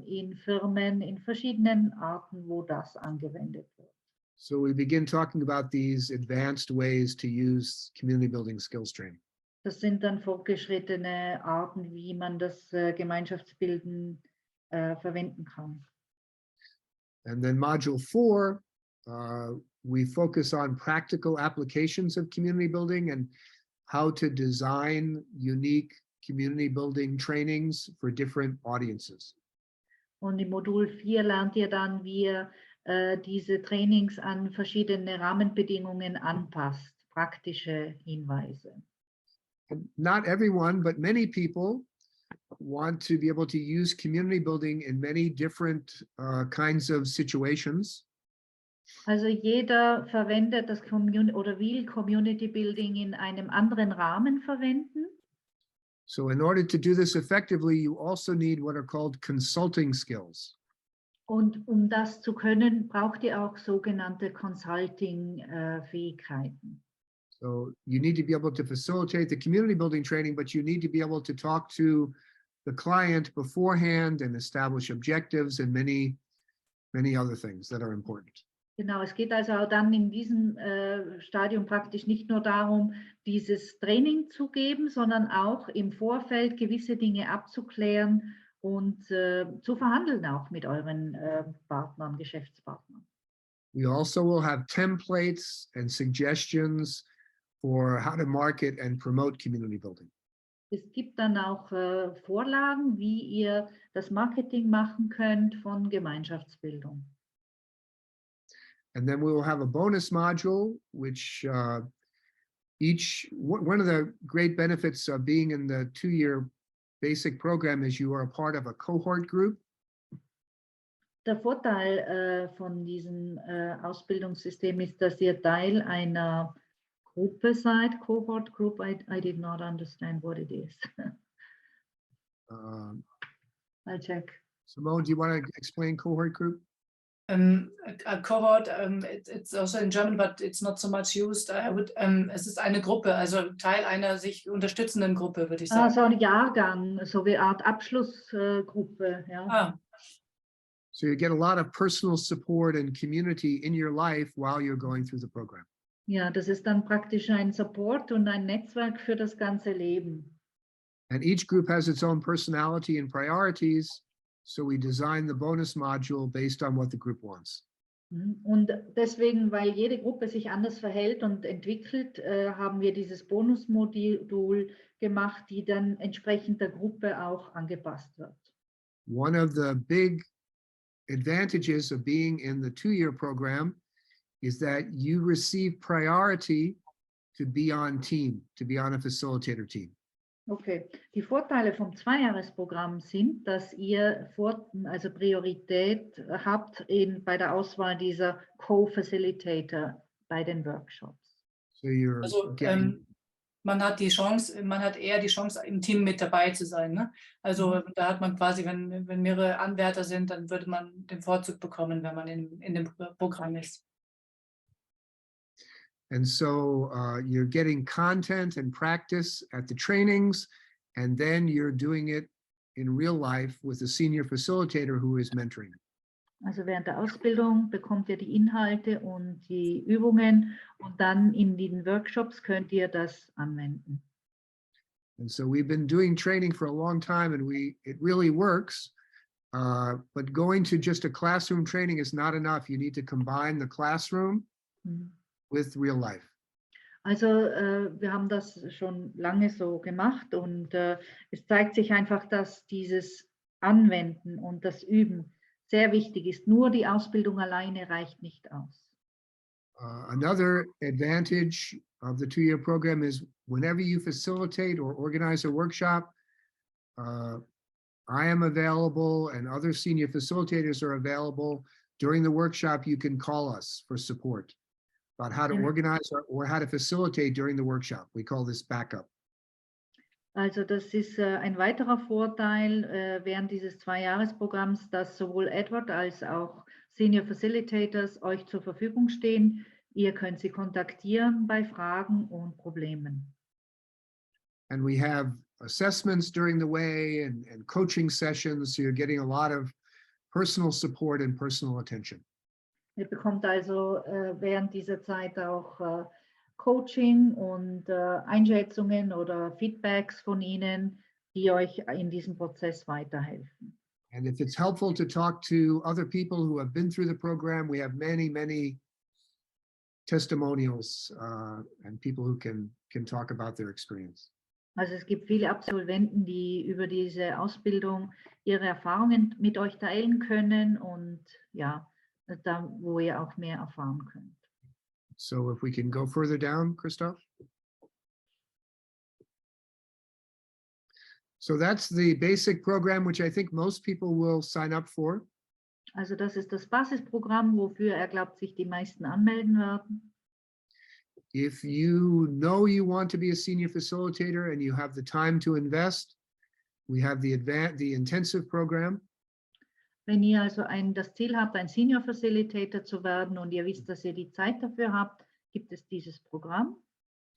D: in Firmen, in verschiedenen Arten, wo das angewendet wird.
C: So we begin talking about these advanced ways to use community building skills training.
D: Das sind dann fortgeschrittene Arten, wie man das Gemeinschaftsbilden verwenden kann.
C: And then module 4, we focus on practical applications of community building and how to design unique community building trainings for different audiences.
D: Und im Modul 4 lernt ihr dann, wie ihr diese Trainings an verschiedene Rahmenbedingungen anpasst, praktische Hinweise.
C: And not everyone, but many people want to be able to use community building in many different kinds of situations.
D: Also jeder verwendet das oder will Community Building in einem anderen Rahmen verwenden.
C: So in order to do this effectively, you also need what are called consulting skills.
D: Und um das zu können, braucht ihr auch sogenannte Consulting-Fähigkeiten.
C: So you need to be able to facilitate the community building training, but you need to be able to talk to the client beforehand and establish objectives and many other things that are important.
D: Genau, es geht also auch dann in diesem Stadium praktisch nicht nur darum, dieses Training zu geben, sondern auch im Vorfeld gewisse Dinge abzuklären und zu verhandeln auch mit euren Partnern, Geschäftspartnern.
C: We also will have templates and suggestions for how to market and promote community building.
D: Es gibt dann auch Vorlagen, wie ihr das Marketing machen könnt von Gemeinschaftsbildung.
C: And then we will have a bonus module, which one of the great benefits of being in the 2-year basic program is you are a part of a cohort group.
D: Der Vorteil von diesem Ausbildungssystem ist, dass ihr Teil einer Gruppe seid, Cohort Group. I did not understand what it is. I'll check.
C: Simone, do you want to explain cohort group?
A: A cohort, it's also in German, but it's not so much used. Es ist eine Gruppe, also Teil einer sich unterstützenden Gruppe, würde ich sagen.
D: So ein Jahrgang, so wie eine Art Abschlussgruppe. Ja.
C: So you get a lot of personal support and community in your life while you're going through the program.
D: Ja, das ist dann praktisch ein Support und ein Netzwerk für das ganze Leben.
C: And each group has its own personality and priorities. So we design the bonus module based on what the group wants.
D: Und deswegen, weil jede Gruppe sich anders verhält und entwickelt, haben wir dieses Bonusmodul gemacht, die dann entsprechend der Gruppe auch angepasst wird.
C: One of the big advantages of being in the 2-year program is that you receive priority to be on team, to be on a facilitator team.
D: Okay, die Vorteile vom 2-Jahres-Programm sind, dass ihr Priorität habt bei der Auswahl dieser Co-Facilitator bei den Workshops.
C: So you're
A: Also man hat eher die Chance, im Team mit dabei zu sein. Ne? Also da hat man quasi, wenn mehrere Anwärter sind, dann würde man den Vorzug bekommen, wenn man in dem Programm ist.
C: And so you're getting content and practice at the trainings, and then you're doing it in real life with a senior facilitator who is mentoring.
D: Also während der Ausbildung bekommt ihr die Inhalte und die Übungen und dann in den Workshops könnt ihr das anwenden.
C: And so we've been doing training for a long time, and it really works. But going to just a classroom training is not enough. You need to combine the classroom with real life.
D: Also wir haben das schon lange so gemacht und es zeigt sich einfach, dass dieses Anwenden und das Üben sehr wichtig ist. Nur die Ausbildung alleine reicht nicht aus.
C: Another advantage of the 2-year program is whenever you facilitate or organize a workshop, I am available and other senior facilitators are available. During the workshop, you can call us for support about how to organize or how to facilitate during the workshop. We call this backup.
D: Also das ist ein weiterer Vorteil während dieses 2-Jahres-Programms, dass sowohl Edward als auch Senior Facilitators euch zur Verfügung stehen. Ihr könnt sie kontaktieren bei Fragen und Problemen.
C: And we have assessments during the way and coaching sessions, so you're getting a lot of personal support and personal attention.
D: Ihr bekommt also während dieser Zeit auch Coaching und Einschätzungen oder Feedbacks von ihnen, die euch in diesem Prozess weiterhelfen.
C: And if it's helpful to talk to other people who have been through the program, we have many testimonials and people who can talk about their experience.
D: Also es gibt viele Absolventen, die über diese Ausbildung ihre Erfahrungen mit euch teilen können und ja, da wo ihr auch mehr erfahren könnt.
C: So if we can go further down, Christoph. So that's the basic program, which I think most people will sign up for.
D: Also das ist das Basisprogramm, wofür er glaubt, sich die meisten anmelden werden.
C: If you know you want to be a senior facilitator and you have the time to invest, we have the intensive program.
D: Wenn ihr also das Ziel habt, ein Senior Facilitator zu werden und ihr wisst, dass ihr die Zeit dafür habt, gibt es dieses Programm.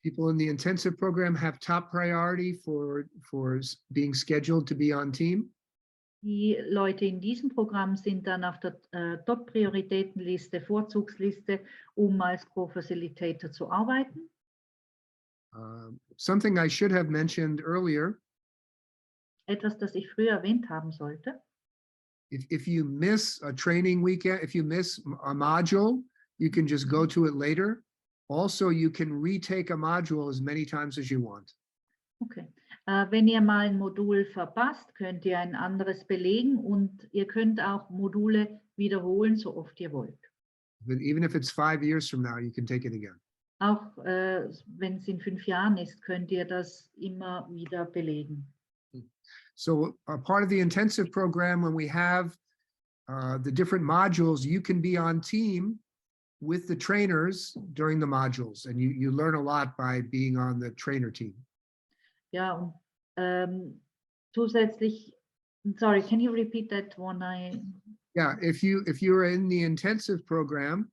C: People in the intensive program have top priority for being scheduled to be on team.
D: Die Leute in diesem Programm sind dann auf der Top-Prioritätenliste, Vorzugsliste, um als Co-Facilitator zu arbeiten.
C: Something I should have mentioned earlier.
D: Etwas, das ich früher erwähnt haben sollte.
C: If you miss a training weekend, if you miss a module, you can just go to it later. Also, you can retake a module as many times as you want.
D: Okay. Wenn ihr mal ein Modul verpasst, könnt ihr ein anderes belegen und ihr könnt auch Module wiederholen, so oft ihr wollt.
C: But even if it's 5 years from now, you can take it again.
D: Auch wenn es in 5 Jahren ist, könnt ihr das immer wieder belegen.
C: So a part of the intensive program, when we have the different modules, you can be on team with the trainers during the modules, and you learn a lot by being on the trainer team.
D: Ja, und zusätzlich, sorry, can you repeat that one?
C: Yeah, if you're in the intensive program,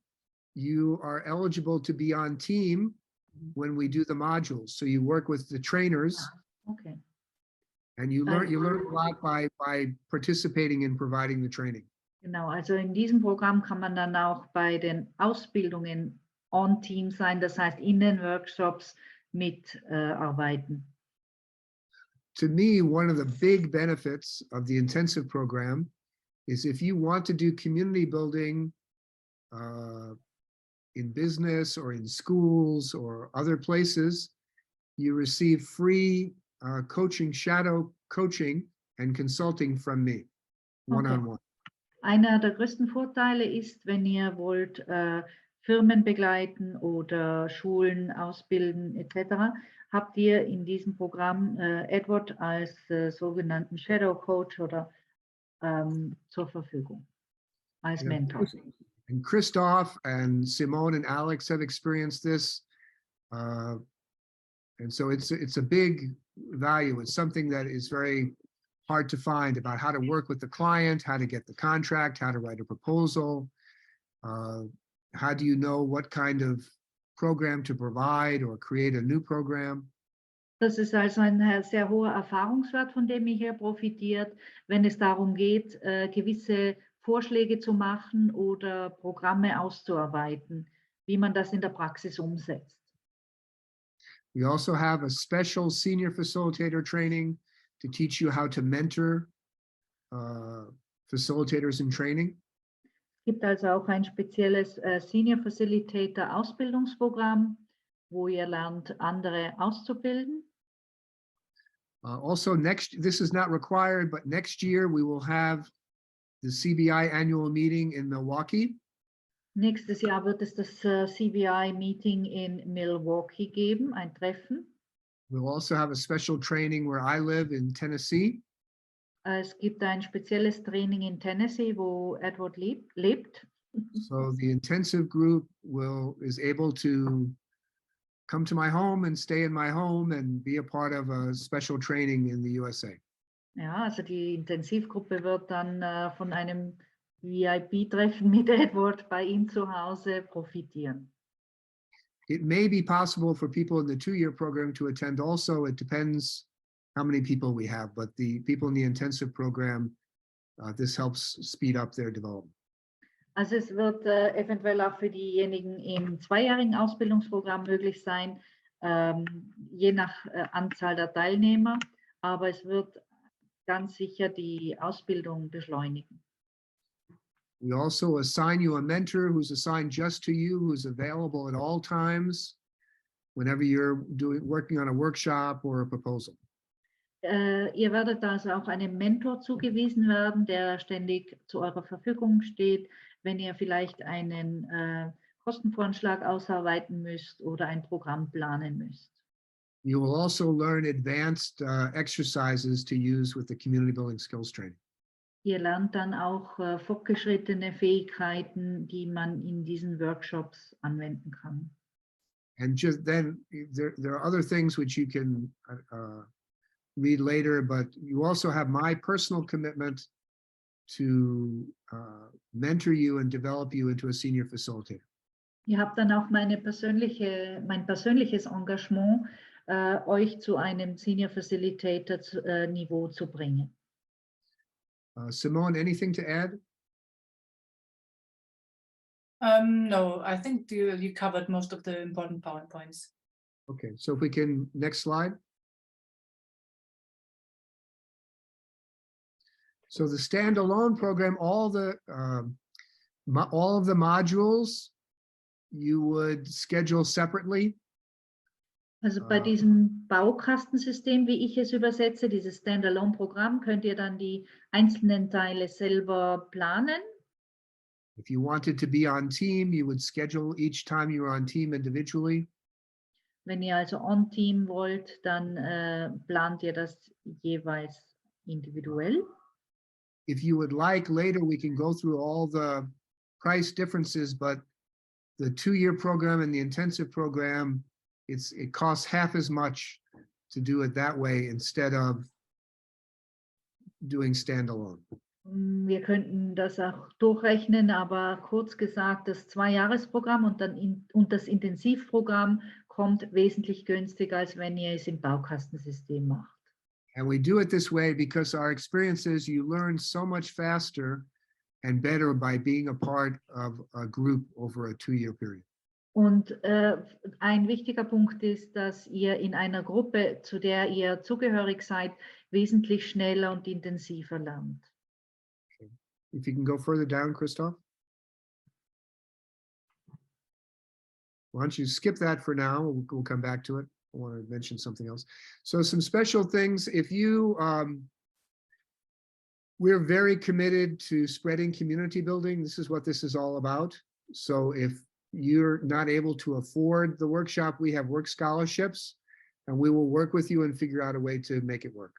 C: you are eligible to be on team when we do the modules. So you work with the trainers.
D: Okay.
C: And you learn a lot by participating in providing the training.
D: Genau, also in diesem Programm kann man dann auch bei den Ausbildungen on Team sein, das heißt in den Workshops mitarbeiten.
C: To me, one of the big benefits of the intensive program is if you want to do community building in business or in schools or other places, you receive free coaching, shadow coaching and consulting from me, one-on-one.
D: Einer der größten Vorteile ist, wenn ihr wollt Firmen begleiten oder Schulen ausbilden etc., habt ihr in diesem Programm Edward als sogenannten Shadow Coach oder zur Verfügung, als Mentor.
C: And Christoph and Simone and Alex have experienced this. And so it's a big value. It's something that is very hard to find about how to work with the client, how to get the contract, how to write a proposal. How do you know what kind of program to provide or create a new program?
D: Das ist also ein sehr hoher Erfahrungswert, von dem ihr hier profitiert, wenn es darum geht, gewisse Vorschläge zu machen oder Programme auszuarbeiten, wie man das in der Praxis umsetzt.
C: We also have a special senior facilitator training to teach you how to mentor facilitators in training.
D: Es gibt also auch ein spezielles Senior Facilitator Ausbildungsprogramm, wo ihr lernt, andere auszubilden.
C: Also this is not required, but next year we will have the CBI annual meeting in Milwaukee.
D: Nächstes Jahr wird es das CBI-Meeting in Milwaukee geben, ein Treffen.
C: We'll also have a special training where I live in Tennessee.
D: Es gibt ein spezielles Training in Tennessee, wo Edward lebt.
C: So the intensive group is able to come to my home and stay in my home and be a part of a special training in the USA.
D: Ja, also die Intensivgruppe wird dann von einem VIP-Treffen mit Edward bei ihm zu Hause profitieren.
C: It may be possible for people in the 2-year program to attend also. It depends how many people we have, but the people in the intensive program, this helps speed up their development.
D: Also es wird eventuell auch für diejenigen im 2-jährigen Ausbildungsprogramm möglich sein, je nach Anzahl der Teilnehmer, aber es wird ganz sicher die Ausbildung beschleunigen.
C: We also assign you a mentor who's assigned just to you, who's available at all times, whenever you're working on a workshop or a proposal.
D: Ihr werdet also auch einem Mentor zugewiesen werden, der ständig zu eurer Verfügung steht, wenn ihr vielleicht einen Kostenvoranschlag ausarbeiten müsst oder ein Programm planen müsst.
C: You will also learn advanced exercises to use with the community building skills training.
D: Ihr lernt dann auch fortgeschrittene Fähigkeiten, die man in diesen Workshops anwenden kann.
C: And just then there are other things which you can read later, but you also have my personal commitment to mentor you and develop you into a senior facilitator.
D: Ihr habt dann auch mein persönliches Engagement, euch zu einem Senior Facilitator Niveau zu bringen.
C: Simone, anything to add?
A: No, I think you covered most of the important PowerPoints.
C: Okay, so if we can, next slide. So the standalone program, all of the modules you would schedule separately.
D: Also bei diesem Baukastensystem, wie ich es übersetze, dieses Standalone-Programm, könnt ihr dann die einzelnen Teile selber planen.
C: If you wanted to be on team, you would schedule each time you were on team individually.
D: Wenn ihr also on-Team wollt, dann plant ihr das jeweils individuell.
C: If you would like, later we can go through all the price differences, but the 2-year program and the intensive program, it costs half as much to do it that way instead of doing standalone.
D: Wir könnten das auch durchrechnen, aber kurz gesagt, das 2-Jahres-Programm und das Intensivprogramm kommt wesentlich günstiger, als wenn ihr es im Baukastensystem macht.
C: And we do it this way because our experience is you learn so much faster and better by being a part of a group over a 2-year period.
D: Und ein wichtiger Punkt ist, dass ihr in einer Gruppe, zu der ihr zugehörig seid, wesentlich schneller und intensiver lernt.
C: Okay. If you can go further down, Christoph. Why don't you skip that for now? We'll come back to it. I want to mention something else. So some special things. If you, we're very committed to spreading community building. This is what this is all about. So if you're not able to afford the workshop, we have work scholarships, and we will work with you and figure out a way to make it work.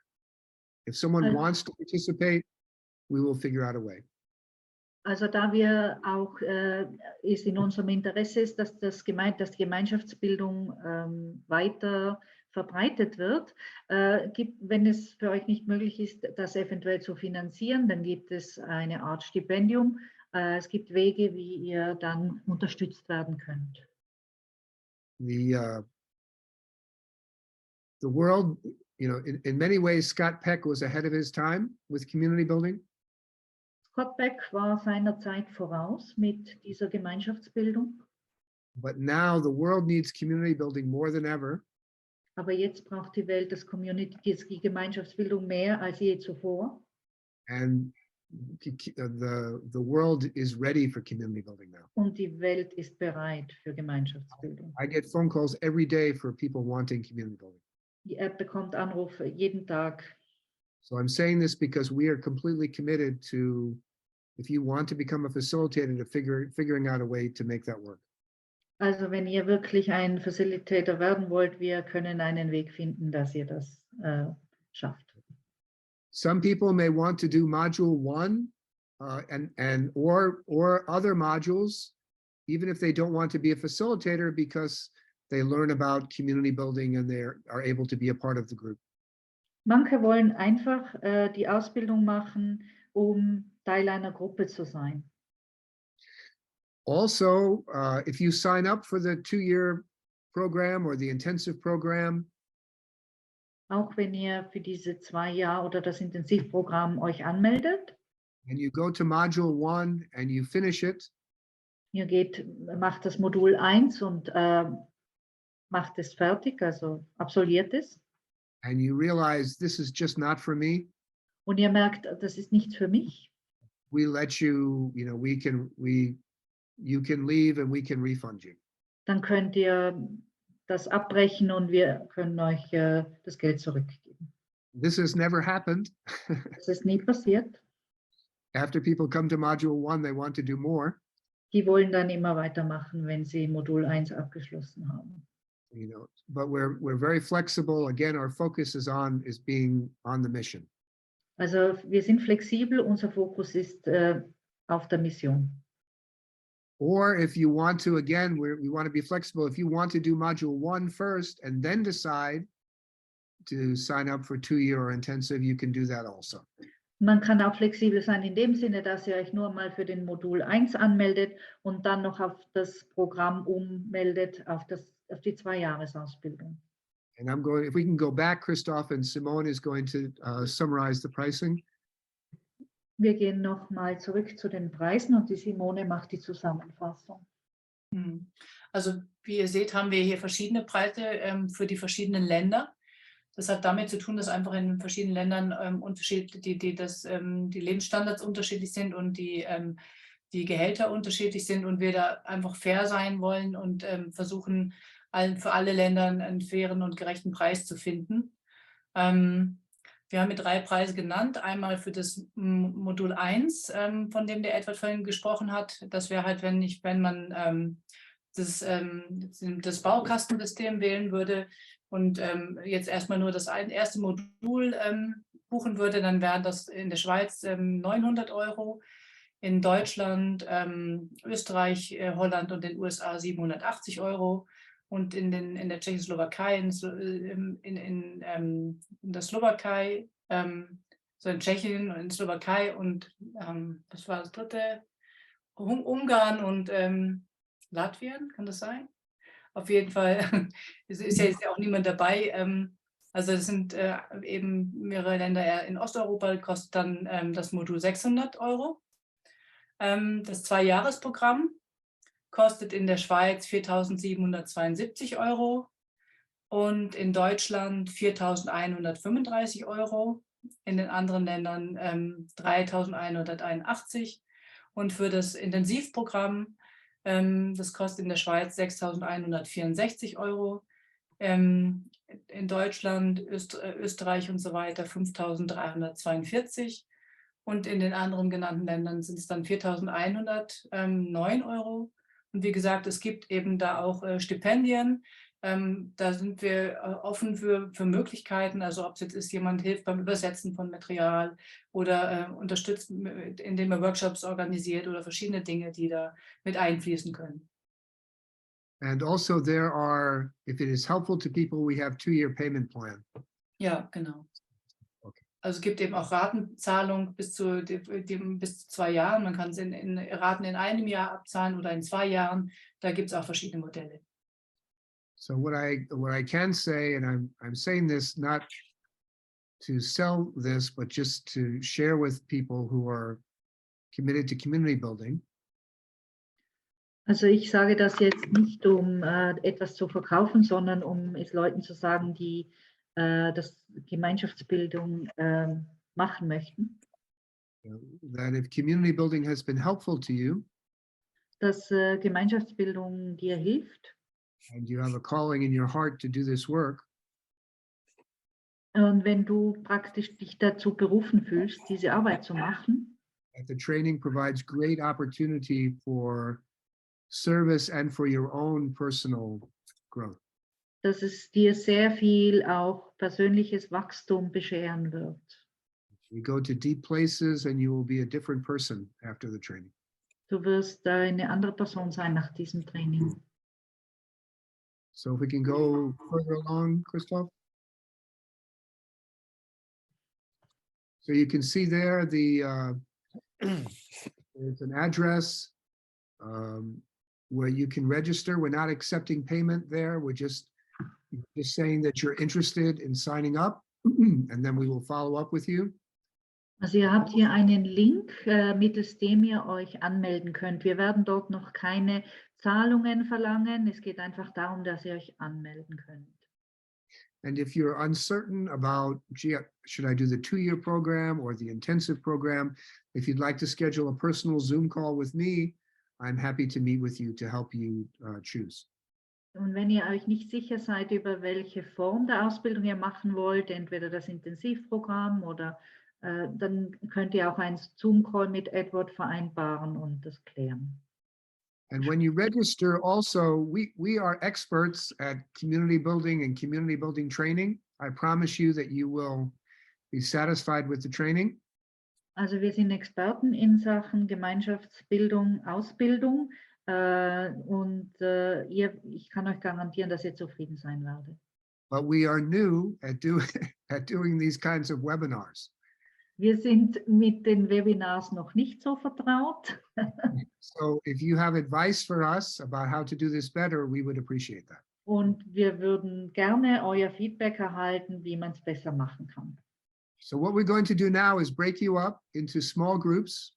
C: If someone wants to participate, we will figure out a way.
D: Also da wir auch, ist in unserem Interesse ist, dass die Gemeinschaftsbildung weiter verbreitet wird, wenn es für euch nicht möglich ist, das eventuell zu finanzieren, dann gibt es eine Art Stipendium. Es gibt Wege, wie ihr dann unterstützt werden könnt.
C: The world, you know, in many ways, Scott Peck was ahead of his time with community building.
D: Scott Peck war seiner Zeit voraus mit dieser Gemeinschaftsbildung.
C: But now the world needs community building more than ever.
D: Aber jetzt braucht die Welt die Gemeinschaftsbildung mehr als je zuvor.
C: And the world is ready for community building now.
D: Und die Welt ist bereit für Gemeinschaftsbildung.
C: I get phone calls every day for people wanting community building.
D: Die App bekommt Anrufe jeden Tag.
C: So I'm saying this because we are completely committed to, if you want to become a facilitator, to figuring out a way to make that work.
D: Also wenn ihr wirklich ein Facilitator werden wollt, wir können einen Weg finden, dass ihr das schafft.
C: Some people may want to do module 1 or other modules, even if they don't want to be a facilitator, because they learn about community building and they are able to be a part of the group.
D: Manche wollen einfach die Ausbildung machen, Teil einer Gruppe zu sein.
C: Also, if you sign up for the 2-year program or the intensive program,
D: Auch wenn ihr für diese 2 Jahre oder das Intensivprogramm euch anmeldet,
C: and you go to module 1 and you finish it,
D: ihr macht das Modul 1 und macht es fertig, also absolviert es.
C: and you realize this is just not for me,
D: Und ihr merkt, das ist nichts für mich,
C: we let you, you know, you can leave and we can refund you.
D: dann könnt ihr das abbrechen und wir können euch das Geld zurückgeben.
C: This has never happened.
D: Das ist nie passiert.
C: After people come to module 1, they want to do more.
D: Die wollen dann immer weitermachen, wenn sie Modul 1 abgeschlossen haben.
C: You know, but we're very flexible. Again, our focus is being on the mission.
D: Also wir sind flexibel, unser Fokus ist auf der Mission.
C: Or if you want to, again, we want to be flexible. If you want to do module 1 first and then decide to sign up for 2-year or intensive, you can do that also.
D: Man kann auch flexibel sein in dem Sinne, dass ihr euch nur mal für den Modul 1 anmeldet und dann noch auf das Programm ummeldet, auf die 2-Jahres-Ausbildung.
C: And if we can go back, Christoph and Simone is going to summarize the pricing.
D: Wir gehen noch mal zurück zu den Preisen und die Simone macht die Zusammenfassung.
A: Also wie ihr seht, haben wir hier verschiedene Preise für die verschiedenen Länder. Das hat damit zu tun, dass einfach in den verschiedenen Ländern die Lebensstandards unterschiedlich sind und die Gehälter unterschiedlich sind und wir da einfach fair sein wollen und versuchen, für alle Länder einen fairen und gerechten Preis zu finden. Wir haben hier 3 Preise genannt. Einmal für das Modul 1, von dem der Edward vorhin gesprochen hat. Das wäre halt, wenn man das Baukastensystem wählen würde und jetzt erstmal nur das erste Modul buchen würde, dann wären das in der Schweiz 900 €, in Deutschland, Österreich, Holland und den USA 780 € und in der Tschechoslowakei, in der Slowakei, so in Tschechien und in Slowakei und was war das dritte? Ungarn und Latvien, kann das sein? Auf jeden Fall ist ja jetzt auch niemand dabei. Also es sind eben mehrere Länder in Osteuropa, kostet dann das Modul 600 €. Das 2-Jahres-Programm kostet in der Schweiz 4.772 € und in Deutschland 4.135 €, in den anderen Ländern 3.181 € und für das Intensivprogramm, das kostet in der Schweiz 6.164 €, in Deutschland, Österreich und so weiter 5.342 € und in den anderen genannten Ländern sind es dann 4.109 €. Und wie gesagt, es gibt eben da auch Stipendien. Da sind wir offen für Möglichkeiten, also ob es jetzt ist, jemand hilft beim Übersetzen von Material oder unterstützt, indem er Workshops organisiert oder verschiedene Dinge, die da mit einfließen können.
C: And also there are, if it is helpful to people, we have 2-year payment plan.
A: Ja, genau.
C: Okay.
A: Also es gibt eben auch Ratenzahlung bis zu 2 Jahren. Man kann es in Raten in einem Jahr abzahlen oder in 2 Jahren. Da gibt es auch verschiedene Modelle.
C: So what I can say, and I'm saying this not to sell this, but just to share with people who are committed to community building.
D: Also ich sage das jetzt nicht, um etwas zu verkaufen, sondern um es Leuten zu sagen, die das Gemeinschaftsbildung machen möchten.
C: That if community building has been helpful to you,
D: Dass Gemeinschaftsbildung dir hilft.
C: and you have a calling in your heart to do this work,
D: Und wenn du praktisch dich dazu berufen fühlst, diese Arbeit zu machen,
C: that the training provides great opportunity for service and for your own personal growth.
D: dass es dir sehr viel auch persönliches Wachstum bescheren wird.
C: You go to deep places and you will be a different person after the training.
D: Du wirst eine andere Person sein nach diesem Training.
C: So if we can go further along, Christoph. So you can see there there's an address where you can register. We're not accepting payment there. We're just saying that you're interested in signing up, and then we will follow up with you.
D: Also ihr habt hier einen Link, mittels dem ihr euch anmelden könnt. Wir werden dort noch keine Zahlungen verlangen. Es geht einfach darum, dass ihr euch anmelden könnt.
C: And if you're uncertain about, gee, should I do the 2-year program or the intensive program, if you'd like to schedule a personal Zoom call with me, I'm happy to meet with you to help you choose.
D: Und wenn ihr euch nicht sicher seid, über welche Form der Ausbildung ihr machen wollt, entweder das Intensivprogramm oder dann könnt ihr auch einen Zoom-Call mit Edward vereinbaren und das klären.
C: And when you register also, we are experts at community building and community building training. I promise you that you will He's satisfied with the training.
D: Also wir sind Experten in Sachen Gemeinschaftsbildung, Ausbildung ich kann euch garantieren, dass ihr zufrieden sein werdet.
C: But we are new at doing these kinds of webinars.
D: Wir sind mit den Webinars noch nicht so vertraut.
C: So if you have advice for us about how to do this better, we would appreciate that.
D: Und wir würden gerne euer Feedback erhalten, wie man es besser machen kann.
C: So what we're going to do now is break you up into small groups.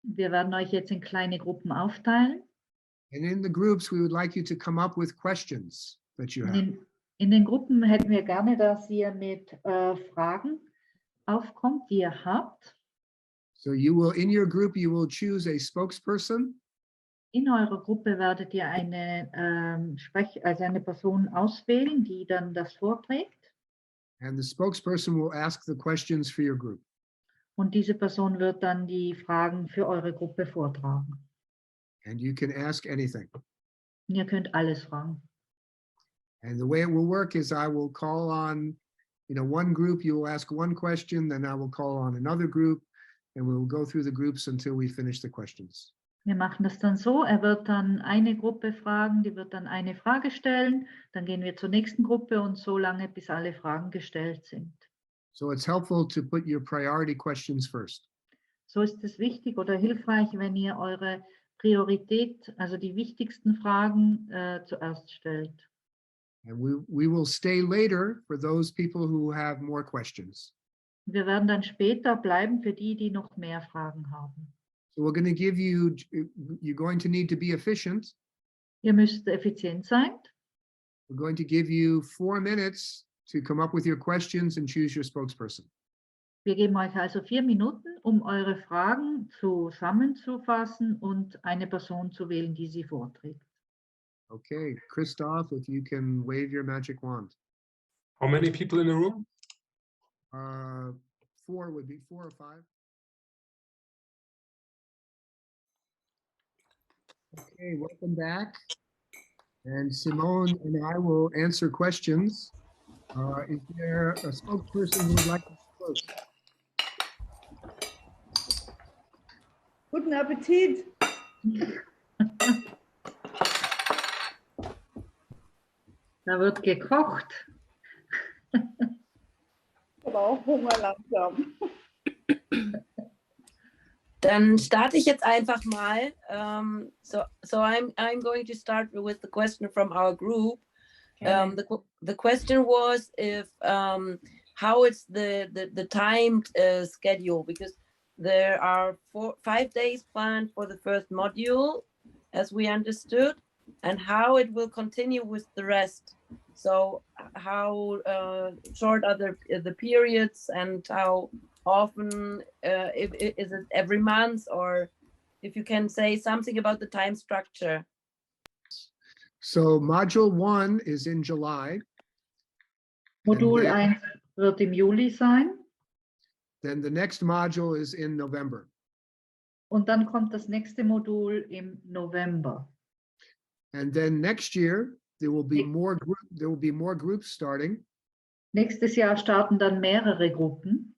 D: Wir werden euch jetzt in kleine Gruppen aufteilen.
C: And in the groups, we would like you to come up with questions that you have.
D: In den Gruppen hätten wir gerne, dass ihr mit Fragen aufkommt, die ihr habt.
C: So you will, in your group, you will choose a spokesperson.
D: In eurer Gruppe werdet ihr eine Person auswählen, die dann das vorträgt.
C: And the spokesperson will ask the questions for your group.
D: Und diese Person wird dann die Fragen für eure Gruppe vortragen.
C: And you can ask anything.
D: Und ihr könnt alles fragen.
C: And the way it will work is I will call on, one group, you will ask one question, then I will call on another group, and we will go through the groups until we finish the questions.
D: Wir machen das dann so, er wird dann eine Gruppe fragen, die wird dann eine Frage stellen, dann gehen wir zur nächsten Gruppe und so lange, bis alle Fragen gestellt sind.
C: So it's helpful to put your priority questions first.
D: So ist es wichtig oder hilfreich, wenn ihr eure Priorität, also die wichtigsten Fragen zuerst stellt.
C: And we will stay later for those people who have more questions.
D: Wir werden dann später bleiben für die, die noch mehr Fragen haben.
C: So we're going to give you, you're going to need to be efficient.
D: Ihr müsst effizient sein.
C: We're going to give you 4 minutes to come up with your questions and choose your spokesperson.
D: Wir geben euch also 4 Minuten, um eure Fragen zusammenzufassen und eine Person zu wählen, die sie vorträgt.
C: Okay, Christoph, if you can wave your magic wand.
B: How many people in the room?
C: 4 would be 4 or 5. Okay, welcome back. And Simone and I will answer questions. Is there a spokesperson who would like to speak?
E: Guten Appetit.
D: Da wird gekocht.
E: Ich habe auch Hunger langsam.
I: Dann starte ich jetzt einfach mal. So I'm going to start with the question from our group. The question was if how it's the timed schedule, because there are 5 days planned for the first module, as we understood, and how it will continue with the rest. So how short are the periods, and how often, is it every month, or if you can say something about the time structure.
C: So module 1 is in July.
D: Modul 1 wird im Juli sein.
C: Then the next module is in November.
D: Und dann kommt das nächste Modul im November.
C: And then next year there will be more groups starting.
D: Nächstes Jahr starten dann mehrere Gruppen.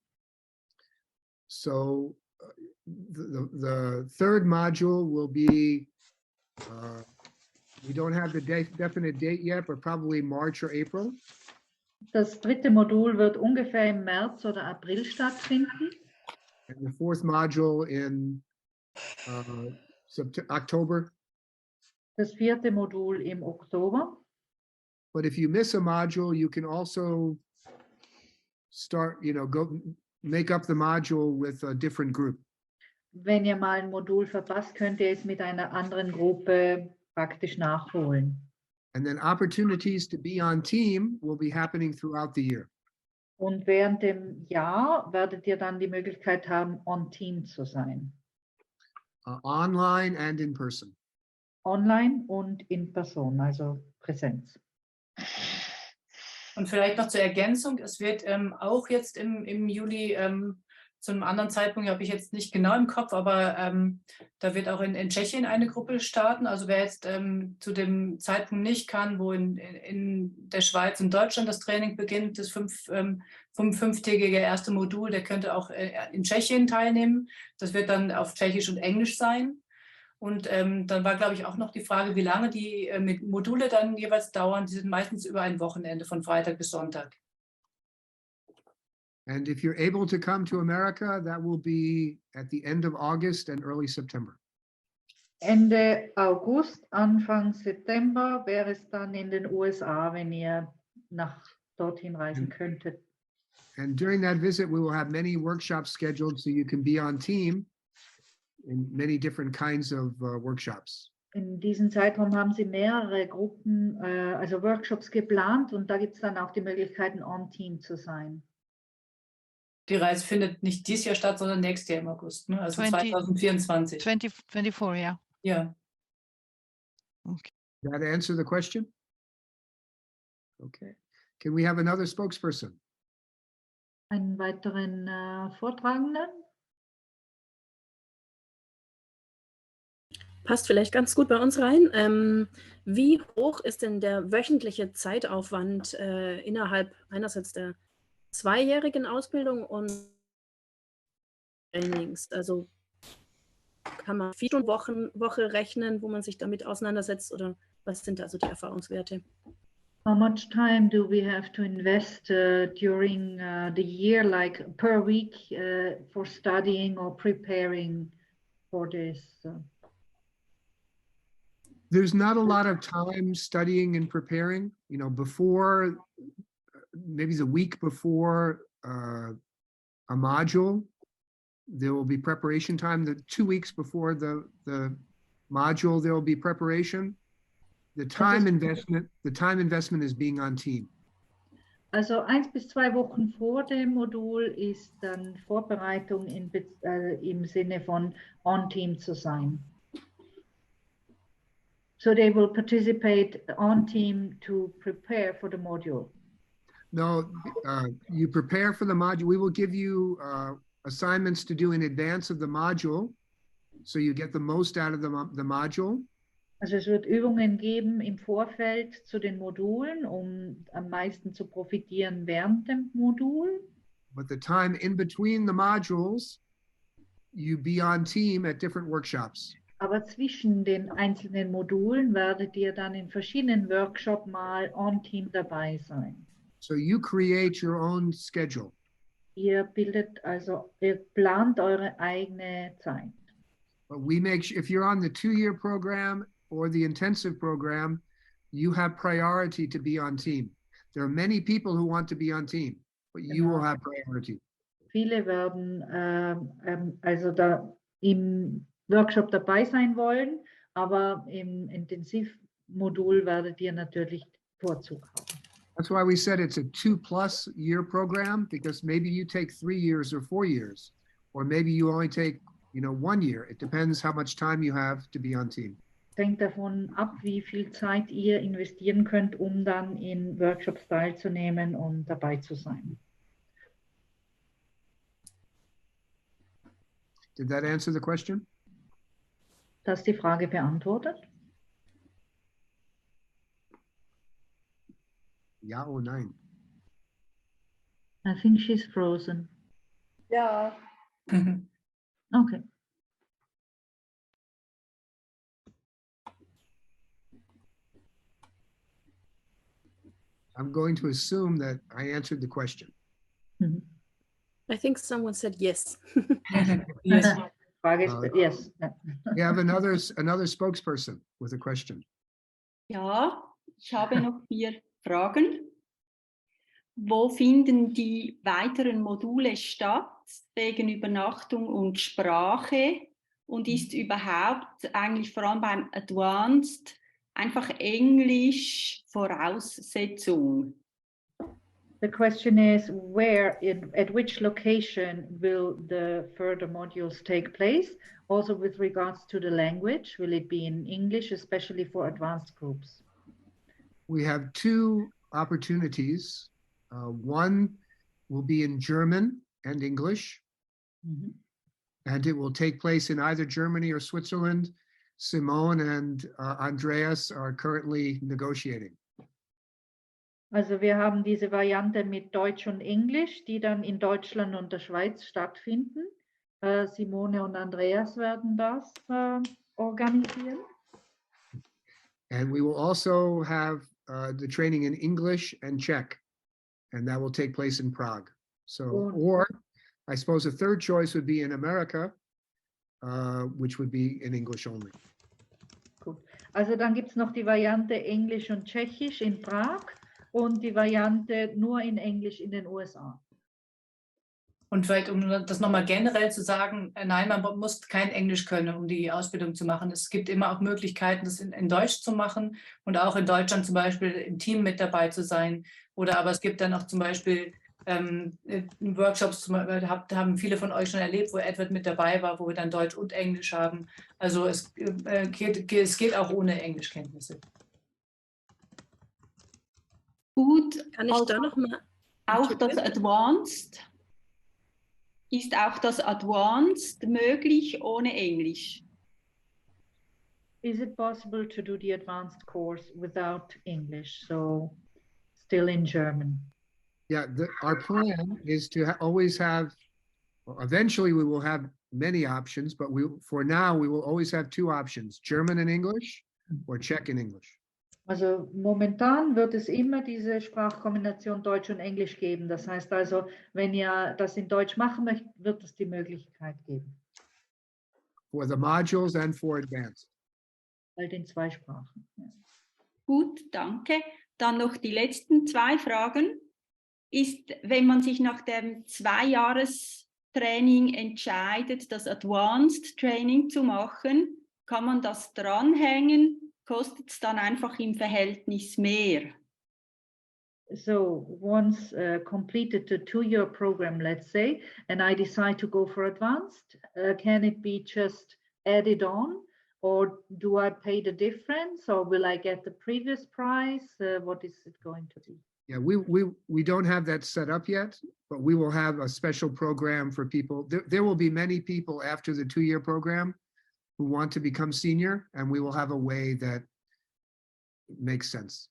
C: So the third module will be, we don't have the definite date yet, but probably March or April.
D: Das dritte Modul wird ungefähr im März oder April stattfinden.
C: And the fourth module in October.
D: Das vierte Modul im Oktober.
C: But if you miss a module, you can also start, go make up the module with a different group.
D: Wenn ihr mal ein Modul verpasst, könnt ihr es mit einer anderen Gruppe praktisch nachholen.
C: And then opportunities to be on team will be happening throughout the year.
D: Und während dem Jahr werdet ihr dann die Möglichkeit haben, on Team zu sein.
C: Online and in person.
D: Online und in Person, also Präsenz.
A: Und vielleicht noch zur Ergänzung, es wird auch jetzt im Juli Zu einem anderen Zeitpunkt habe ich jetzt nicht genau im Kopf, aber da wird auch in Tschechien eine Gruppe starten. Also wer jetzt zu dem Zeitpunkt nicht kann, wo in der Schweiz und Deutschland das Training beginnt, das fünftägige erste Modul, der könnte auch in Tschechien teilnehmen. Das wird dann auf Tschechisch und Englisch sein. Und dann war, glaube ich, auch noch die Frage, wie lange die Module dann jeweils dauern. Die sind meistens über ein Wochenende von Freitag bis Sonntag.
C: And if you're able to come to America, that will be at the end of August and early September.
D: Ende August, Anfang September wäre es dann in den USA, wenn ihr dorthin reisen könntet.
C: And during that visit, we will have many workshops scheduled so you can be on team in many different kinds of workshops.
D: In diesem Zeitraum haben sie mehrere Gruppen, also Workshops geplant, und da gibt es dann auch die Möglichkeiten, on-team zu sein.
A: Die Reise findet nicht dieses Jahr statt, sondern nächstes Jahr im August, ne? Also 2024.
J: 2024, ja.
A: Ja.
J: Okay.
C: That answer the question? Okay. Can we have another spokesperson?
D: Einen weiteren Vortragenden?
H: Passt vielleicht ganz gut bei uns rein. Wie hoch ist denn der wöchentliche Zeitaufwand innerhalb einerseits der zweijährigen Ausbildung und Trainings? Also kann man 4-Stunden-Woche rechnen, wo man sich damit auseinandersetzt, oder was sind also die Erfahrungswerte?
D: How much time do we have to invest during the year, like per week, for studying or preparing for this?
C: There's not a lot of time studying and preparing, you know, before, maybe the week before a module, there will be preparation time. The 2 weeks before the module, there will be preparation. The time investment is being on team.
D: Also 1 bis 2 Wochen vor dem Modul ist dann Vorbereitung im Sinne von on-team zu sein. So they will participate on team to prepare for the module.
C: No, you prepare for the module. We will give you assignments to do in advance of the module, so you get the most out of the module.
D: Also es wird Übungen geben im Vorfeld zu den Modulen, um am meisten zu profitieren während dem Modul.
C: But the time in between the modules, you be on team at different workshops.
D: Aber zwischen den einzelnen Modulen werdet ihr dann in verschiedenen Workshops mal on team dabei sein.
C: So you create your own schedule.
D: Ihr plant eure eigene Zeit.
C: But we make sure if you're on the 2-year program or the intensive program, you have priority to be on team. There are many people who want to be on team, but you will have priority.
D: Viele werden also da im Workshop dabei sein wollen, aber im Intensivmodul werdet ihr natürlich Vorzug haben.
C: That's why we said it's a 2+ year program, because maybe you take 3 years or 4 years, or maybe you only take, 1 year. It depends how much time you have to be on team.
D: Hängt davon ab, wie viel Zeit ihr investieren könnt, um dann in Workshops teilzunehmen und dabei zu sein.
C: Did that answer the question?
D: Das die Frage beantwortet?
C: Ja oder nein?
D: I think she's frozen.
E: Ja.
D: Okay.
C: I'm going to assume that I answered the question.
H: I think someone said yes.
A: Yes.
D: Frage ist, yes.
C: We have another spokesperson with a question.
K: Ja, ich habe noch 4 Fragen. Wo finden die weiteren Module statt, wegen Übernachtung und Sprache? Und ist überhaupt eigentlich vor allem beim Advanced einfach Englisch Voraussetzung?
D: The question is, at which location will the further modules take place? Also with regards to the language, will it be in English, especially for advanced groups?
C: We have 2 opportunities. One will be in German and English. And it will take place in either Germany or Switzerland. Simone and Andreas are currently negotiating.
D: Also wir haben diese Variante mit Deutsch und Englisch, die dann in Deutschland und der Schweiz stattfinden. Simone und Andreas werden das organisieren.
C: And we will also have the training in English and Czech, and that will take place in Prague. So, or I suppose a third choice would be in America, which would be in English only.
D: Gut. Also dann gibt es noch die Variante Englisch und Tschechisch in Prag und die Variante nur in Englisch in den USA.
A: Und vielleicht, um das nochmal generell zu sagen, nein, man muss kein Englisch können, um die Ausbildung zu machen. Es gibt immer auch Möglichkeiten, das in Deutsch zu machen und auch in Deutschland zum Beispiel im Team mit dabei zu sein. Oder aber es gibt dann auch zum Beispiel Workshops, haben viele von euch schon erlebt, wo Edward mit dabei war, wo wir dann Deutsch und Englisch haben. Also es geht auch ohne Englischkenntnisse.
K: Gut,
H: Kann ich da noch mal?
K: auch das Advanced. Ist auch das Advanced möglich ohne Englisch?
D: Is it possible to do the advanced course without English, so still in German?
C: Yeah, our plan is to always have, well, eventually we will have many options, but for now we will always have two options, German and English or Czech and English.
D: Also momentan wird es immer diese Sprachkombination Deutsch und Englisch geben. Das heißt also, wenn ihr das in Deutsch machen möchtet, wird es die Möglichkeit geben.
C: For the modules and for advanced.
D: Halt in zwei Sprachen. Ja.
K: Gut, danke. Dann noch die letzten zwei Fragen. Ist, wenn man sich nach dem 2-Jahres-Training entscheidet, das Advanced Training zu machen, kann man das dranhängen? Kostet es dann einfach im Verhältnis mehr?
D: So once completed the 2-year program, let's say, and I decide to go for advanced, can it be just added on, or do I pay the difference, or will I get the previous price? What is it going to be?
C: Yeah, we don't have that set up yet, but we will have a special program for people. There will be many people after the 2-year program who want to become senior, and we will have a way that makes sense.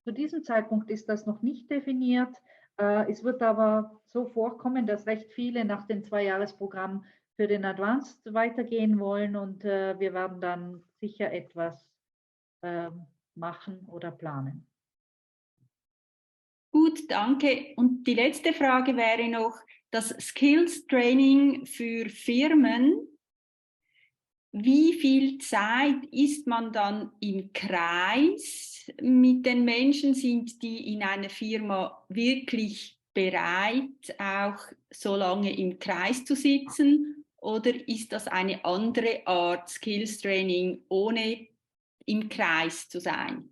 D: Zu diesem Zeitpunkt ist das noch nicht definiert. Es wird aber so vorkommen, dass recht viele nach dem 2-Jahres-Programm für den Advanced weitergehen wollen, und wir werden dann sicher etwas machen oder planen.
K: Gut, danke. Und die letzte Frage wäre noch das Skills Training für Firmen. Wie viel Zeit ist man dann im Kreis mit den Menschen? Sind die in einer Firma wirklich bereit, auch so lange im Kreis zu sitzen? Oder ist das eine andere Art Skills Training, ohne im Kreis zu sein?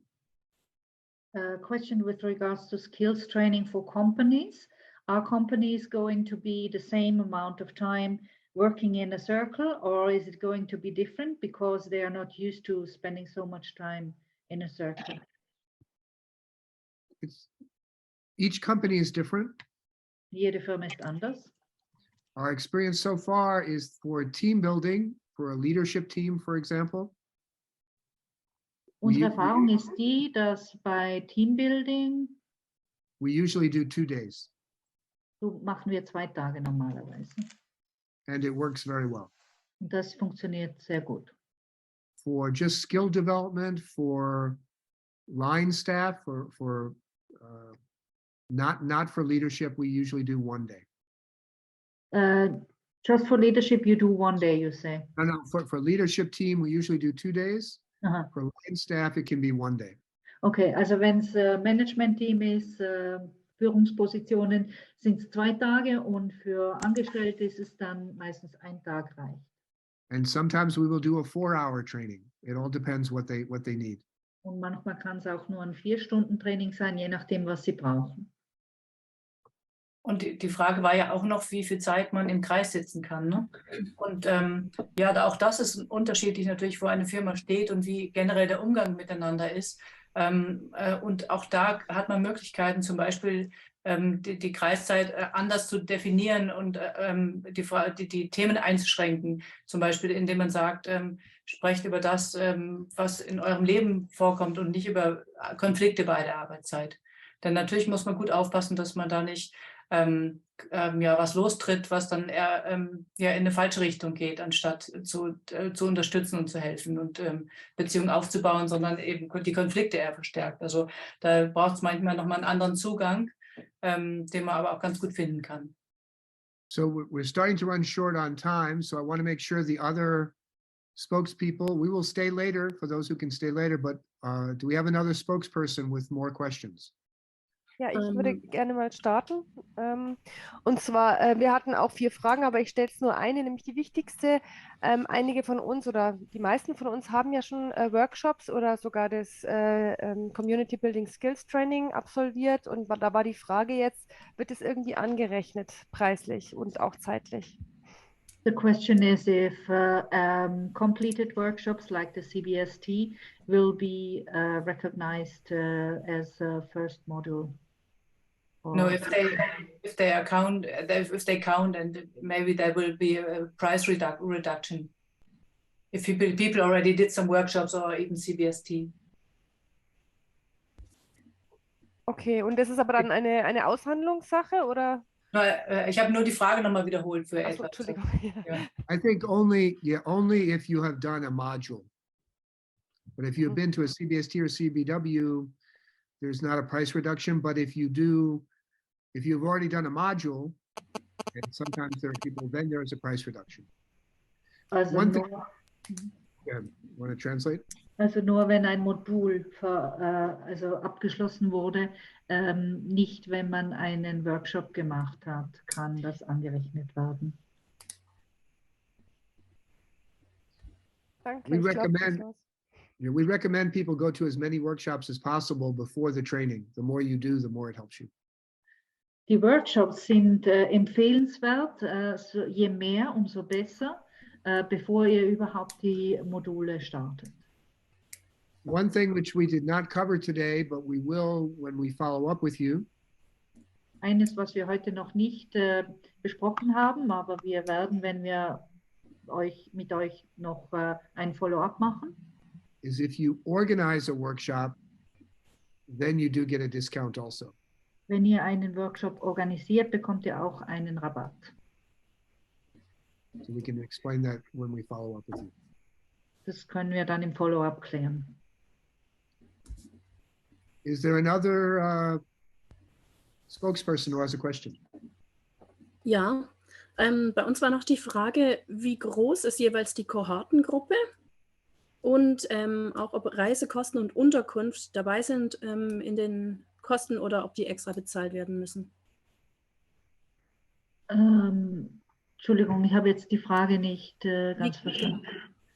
D: Question with regards to skills training for companies. Are companies going to be the same amount of time working in a circle, or is it going to be different because they are not used to spending so much time in a circle?
C: Each company is different.
D: Jede Firma ist anders.
C: Our experience so far is for team building, for a leadership team, for example.
D: Unsere Erfahrung ist die, dass bei Teambuilding
C: we usually do 2 days.
D: so machen wir 2 Tage normalerweise.
C: And it works very well.
D: Und das funktioniert sehr gut.
C: For just skill development, for line staff, for not for leadership, we usually do 1 day.
D: Just for leadership, you do 1 day, you say?
C: No, for leadership team, we usually do 2 days.
D: Aha.
C: For line staff, it can be 1 day.
D: Okay, also wenn es Management-Team ist, Führungspositionen, sind es 2 Tage, und für Angestellte ist es dann meistens 1 Tag reicht.
C: And sometimes we will do a 4-hour training. It all depends what they need.
D: Und manchmal kann es auch nur ein 4-Stunden-Training sein, je nachdem, was sie brauchen.
A: Und die Frage war ja auch noch, wie viel Zeit man im Kreis sitzen kann. Ne? Und ja, auch das ist unterschiedlich natürlich, wo eine Firma steht und wie generell der Umgang miteinander ist. Und auch da hat man Möglichkeiten, zum Beispiel die Kreiszeit anders zu definieren und die Themen einzuschränken. Zum Beispiel, indem man sagt, sprecht über das, was in eurem Leben vorkommt und nicht über Konflikte bei der Arbeitszeit. Denn natürlich muss man gut aufpassen, dass man da nicht was lostritt, was dann eher in eine falsche Richtung geht, anstatt zu unterstützen und zu helfen und Beziehungen aufzubauen, sondern eben die Konflikte eher verstärkt. Also da braucht es manchmal nochmal einen anderen Zugang, den man aber auch ganz gut finden kann.
C: So we're starting to run short on time, so I want to make sure the other spokespeople, we will stay later for those who can stay later, but do we have another spokesperson with more questions?
L: Ja, ich würde gerne mal starten. Und zwar, wir hatten auch 4 Fragen, aber ich stelle jetzt nur eine, nämlich die wichtigste. Einige von uns oder die meisten von uns haben ja schon Workshops oder sogar das Community Building Skills Training absolviert. Und da war die Frage jetzt, wird es irgendwie angerechnet, preislich und auch zeitlich?
D: The question is if completed workshops like the CBST will be recognized as a first module.
A: No, if they count, and maybe there will be a price reduction. If people already did some workshops or even CBST.
L: Okay, und das ist aber dann eine Aushandlungssache, oder?
A: No, ich habe nur die Frage nochmal wiederholt für
L: Ach so,
A: etwas.
L: Entschuldigung.
A: Ja.
C: I think only if you have done a module. But if you've been to a CBST or CBW, there's not a price reduction. But if you've already done a module, and sometimes there are people, then there is a price reduction.
D: Also
C: One
D: nur,
C: thing, yeah, want to translate?
D: also nur wenn ein Modul abgeschlossen wurde, nicht wenn man einen Workshop gemacht hat, kann das angerechnet werden.
L: Danke.
C: We recommend people go to as many workshops as possible before the training. The more you do, the more it helps you.
D: Die Workshops sind empfehlenswert, je mehr, umso besser, bevor ihr überhaupt die Module startet.
C: One thing which we did not cover today, but we will when we follow up with you.
D: Eines, was wir heute noch nicht besprochen haben, aber wir werden, wenn wir mit euch noch ein Follow-up machen.
C: Is if you organize a workshop, then you do get a discount also.
D: Wenn ihr einen Workshop organisiert, bekommt ihr auch einen Rabatt.
C: So we can explain that when we follow up with you.
D: Das können wir dann im Follow-up klären.
C: Is there another spokesperson who has a question?
H: Ja, bei uns war noch die Frage, wie groß ist jeweils die Kohortengruppe und auch ob Reisekosten und Unterkunft dabei sind in den Kosten oder ob die extra bezahlt werden müssen.
D: Entschuldigung, ich habe jetzt die Frage nicht ganz verstanden.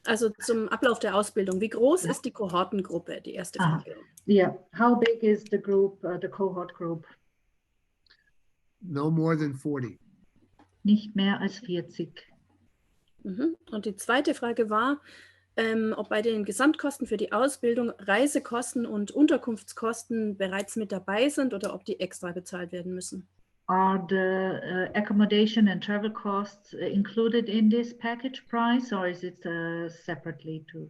H: Also zum Ablauf der Ausbildung. Wie groß ist die Kohortengruppe? Die erste Frage.
D: Yeah, how big is the group, the cohort group?
C: No more than 40.
D: Nicht mehr als 40.
H: Und die zweite Frage war, ob bei den Gesamtkosten für die Ausbildung Reisekosten und Unterkunftskosten bereits mit dabei sind oder ob die extra bezahlt werden müssen.
D: Are the accommodation and travel costs included in this package price, or is it separately to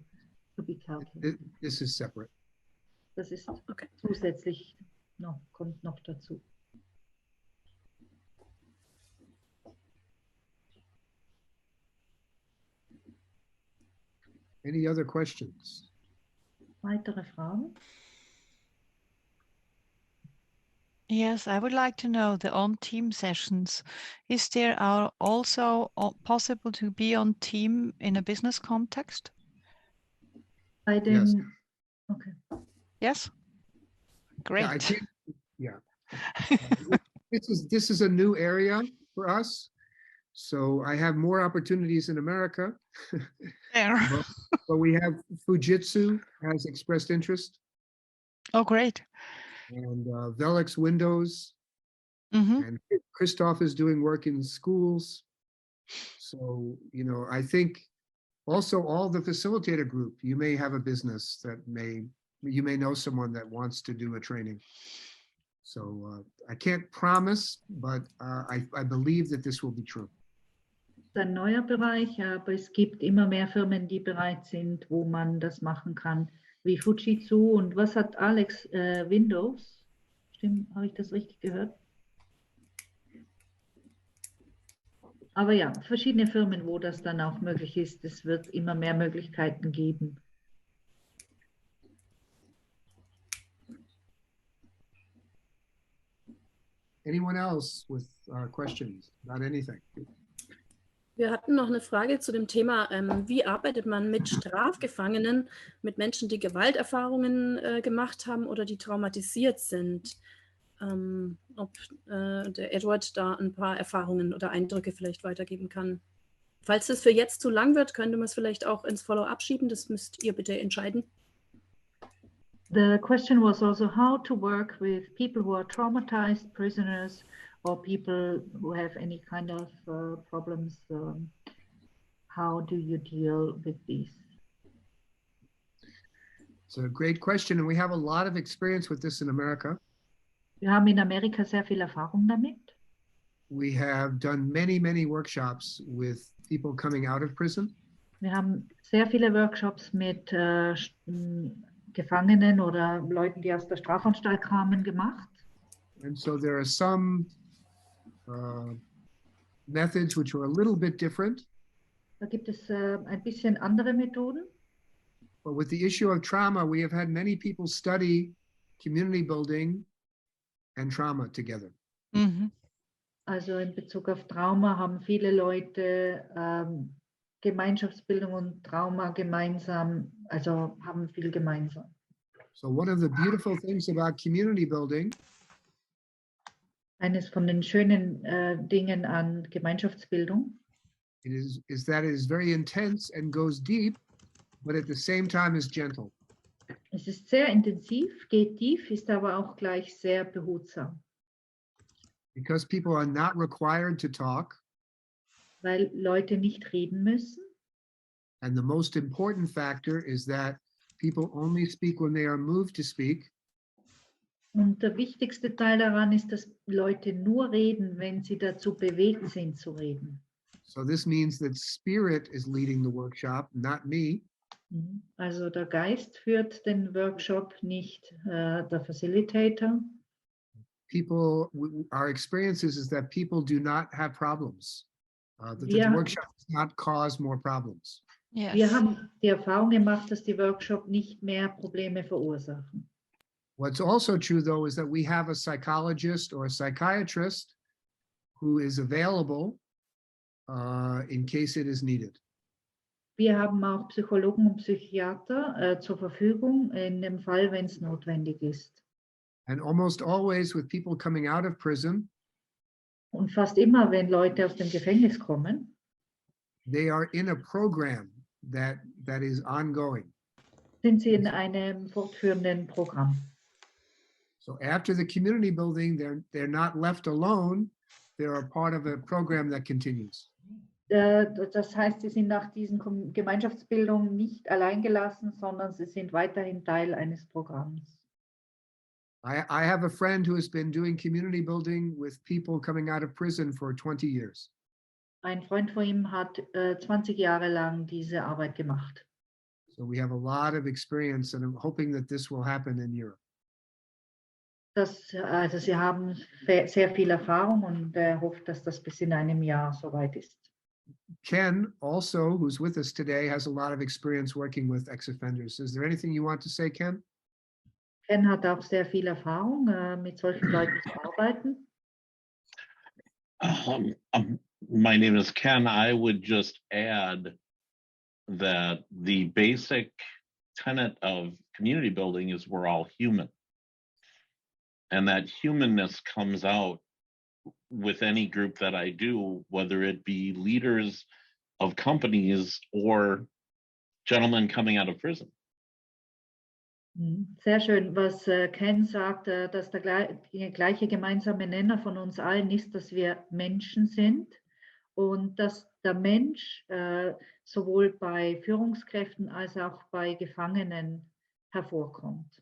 D: be calculated?
C: This is separate.
D: Das ist zusätzlich kommt noch dazu.
C: Any other questions?
D: Weitere Fragen?
J: Yes, I would like to know the on-team sessions. Is there also possible to be on team in a business context?
D: Bei den,
C: Yes.
D: Okay.
J: Yes? Great.
C: Yeah, I think, yeah. This is a new area for us. So I have more opportunities in America.
J: There.
C: but we have Fujitsu has expressed interest.
J: Oh, great.
C: And Velux Windows. And Christoph is doing work in schools. So, I think also all the facilitator group, you may have a business that you may know someone that wants to do a training. So I can't promise, but I believe that this will be true.
D: Ein neuer Bereich, aber es gibt immer mehr Firmen, die bereit sind, wo man das machen kann, wie Fujitsu. Und was hat Alex? Windows? Stimmt, habe ich das richtig gehört? Aber ja, verschiedene Firmen, wo das dann auch möglich ist. Es wird immer mehr Möglichkeiten geben.
C: Anyone else with questions about anything?
H: Wir hatten noch eine Frage zu dem Thema, wie arbeitet man mit Strafgefangenen, mit Menschen, die Gewalterfahrungen gemacht haben oder die traumatisiert sind? Ob der Edward da ein paar Erfahrungen oder Eindrücke vielleicht weitergeben kann. Falls es für jetzt zu lang wird, könnte man es vielleicht auch ins Follow-up schieben. Das müsst ihr bitte entscheiden.
D: The question was also how to work with people who are traumatized, prisoners, or people who have any kind of problems. How do you deal with these?
C: It's a great question, and we have a lot of experience with this in America.
D: Wir haben in Amerika sehr viel Erfahrung damit.
C: We have done many, many workshops with people coming out of prison.
D: Wir haben sehr viele Workshops mit Gefangenen oder Leuten, die aus der Strafanstalt kamen, gemacht.
C: And so there are some methods which are a little bit different.
D: Da gibt es ein bisschen andere Methoden.
C: But with the issue of trauma, we have had many people study community building and trauma together.
J: Mhm.
D: Also in Bezug auf Trauma haben viele Leute Gemeinschaftsbildung und Trauma gemeinsam, also haben viel gemeinsam.
C: So one of the beautiful things about community building
D: Eines von den schönen Dingen an Gemeinschaftsbildung
C: is that it is very intense and goes deep, but at the same time is gentle.
D: Es ist sehr intensiv, geht tief, ist aber auch gleich sehr behutsam.
C: Because people are not required to talk.
D: Weil Leute nicht reden müssen.
C: And the most important factor is that people only speak when they are moved to speak.
D: Und der wichtigste Teil daran ist, dass Leute nur reden, wenn sie dazu bewegt sind zu reden.
C: So this means that spirit is leading the workshop, not me.
D: Also der Geist führt den Workshop, nicht der Facilitator.
C: People, our experience is that people do not have problems. That the workshop does not cause more problems.
J: Yes.
D: Wir haben die Erfahrung gemacht, dass die Workshop nicht mehr Probleme verursachen.
C: What's also true, though, is that we have a psychologist or a psychiatrist who is available in case it is needed.
D: Wir haben auch Psychologen und Psychiater zur Verfügung in dem Fall, wenn es notwendig ist.
C: And almost always with people coming out of prison,
D: und fast immer, wenn Leute aus dem Gefängnis kommen,
C: they are in a program that is ongoing.
D: Sind sie in einem fortführenden Programm.
C: So after the community building, they're not left alone. They're a part of a program that continues.
D: Das heißt, sie sind nach diesen Gemeinschaftsbildungen nicht allein gelassen, sondern sie sind weiterhin Teil eines Programms.
C: I have a friend who has been doing community building with people coming out of prison for 20 years.
D: Ein Freund von ihm hat 20 Jahre lang diese Arbeit gemacht.
C: So we have a lot of experience, and I'm hoping that this will happen in Europe.
D: Also sie haben sehr viel Erfahrung und hofft, dass das bis in einem Jahr soweit ist.
C: Ken, also, who's with us today, has a lot of experience working with ex-offenders. Is there anything you want to say, Ken?
D: Ken hat auch sehr viel Erfahrung, mit solchen Leuten zu arbeiten.
M: My name is Ken. I would just add that the basic tenet of community building is we're all human. And that humanness comes out with any group that I do, whether it be leaders of companies or gentlemen coming out of prison.
D: Sehr schön, was Ken sagt, dass der gleiche gemeinsame Nenner von uns allen ist, dass wir Menschen sind und dass der Mensch sowohl bei Führungskräften als auch bei Gefangenen hervorkommt.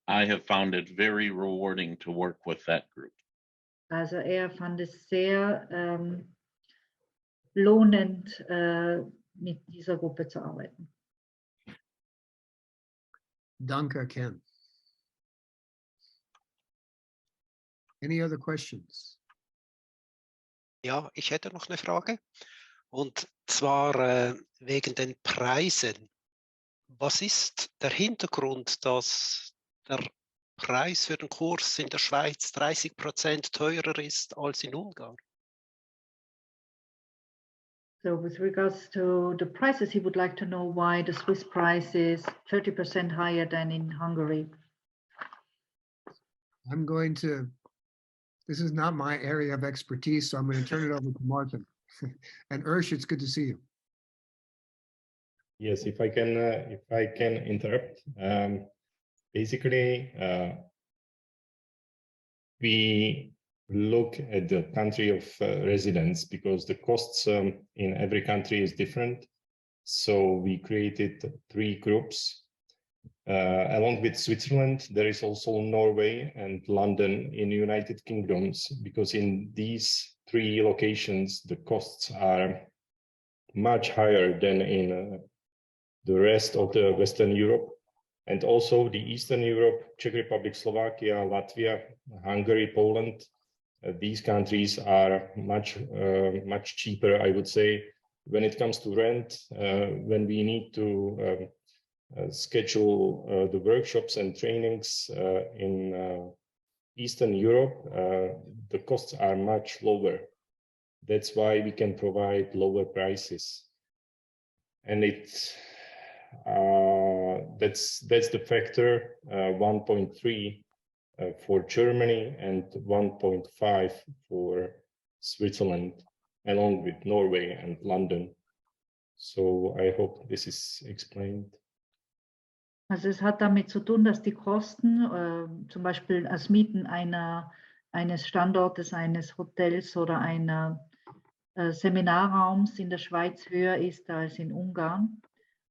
M: I have found it very rewarding to work with that group.
D: Also fand es sehr lohnend, mit dieser Gruppe zu arbeiten.
C: Danke, Ken. Any other questions?
N: Ja, ich hätte noch eine Frage. Und zwar wegen den Preisen. Was ist der Hintergrund, dass der Preis für den Kurs in der Schweiz 30% teurer ist als in Ungarn?
D: So with regards to the prices, he would like to know why the Swiss price is 30% higher than in Hungary.
C: I'm going to, this is not my area of expertise, so I'm going to turn it over to Martin. And Ursh, it's good to see you.
O: Yes, if I can interrupt. Basically, we look at the country of residence because the costs in every country is different. So we created 3 groups. Along with Switzerland, there is also Norway and London in United Kingdoms, because in these 3 locations, the costs are much higher than in the rest of the Western Europe, and also the Eastern Europe, Czech Republic, Slovakia, Latvia, Hungary, Poland. These countries are much cheaper, I would say, when it comes to rent, when we need to schedule the workshops and trainings in Eastern Europe, the costs are much lower. That's why we can provide lower prices. And that's the factor 1.3 for Germany and 1.5 for Switzerland, along with Norway and London. So I hope this is explained.
D: Also es hat damit zu tun, dass die Kosten, zum Beispiel das Mieten eines Standortes, eines Hotels oder einer Seminarraums in der Schweiz höher ist als in Ungarn.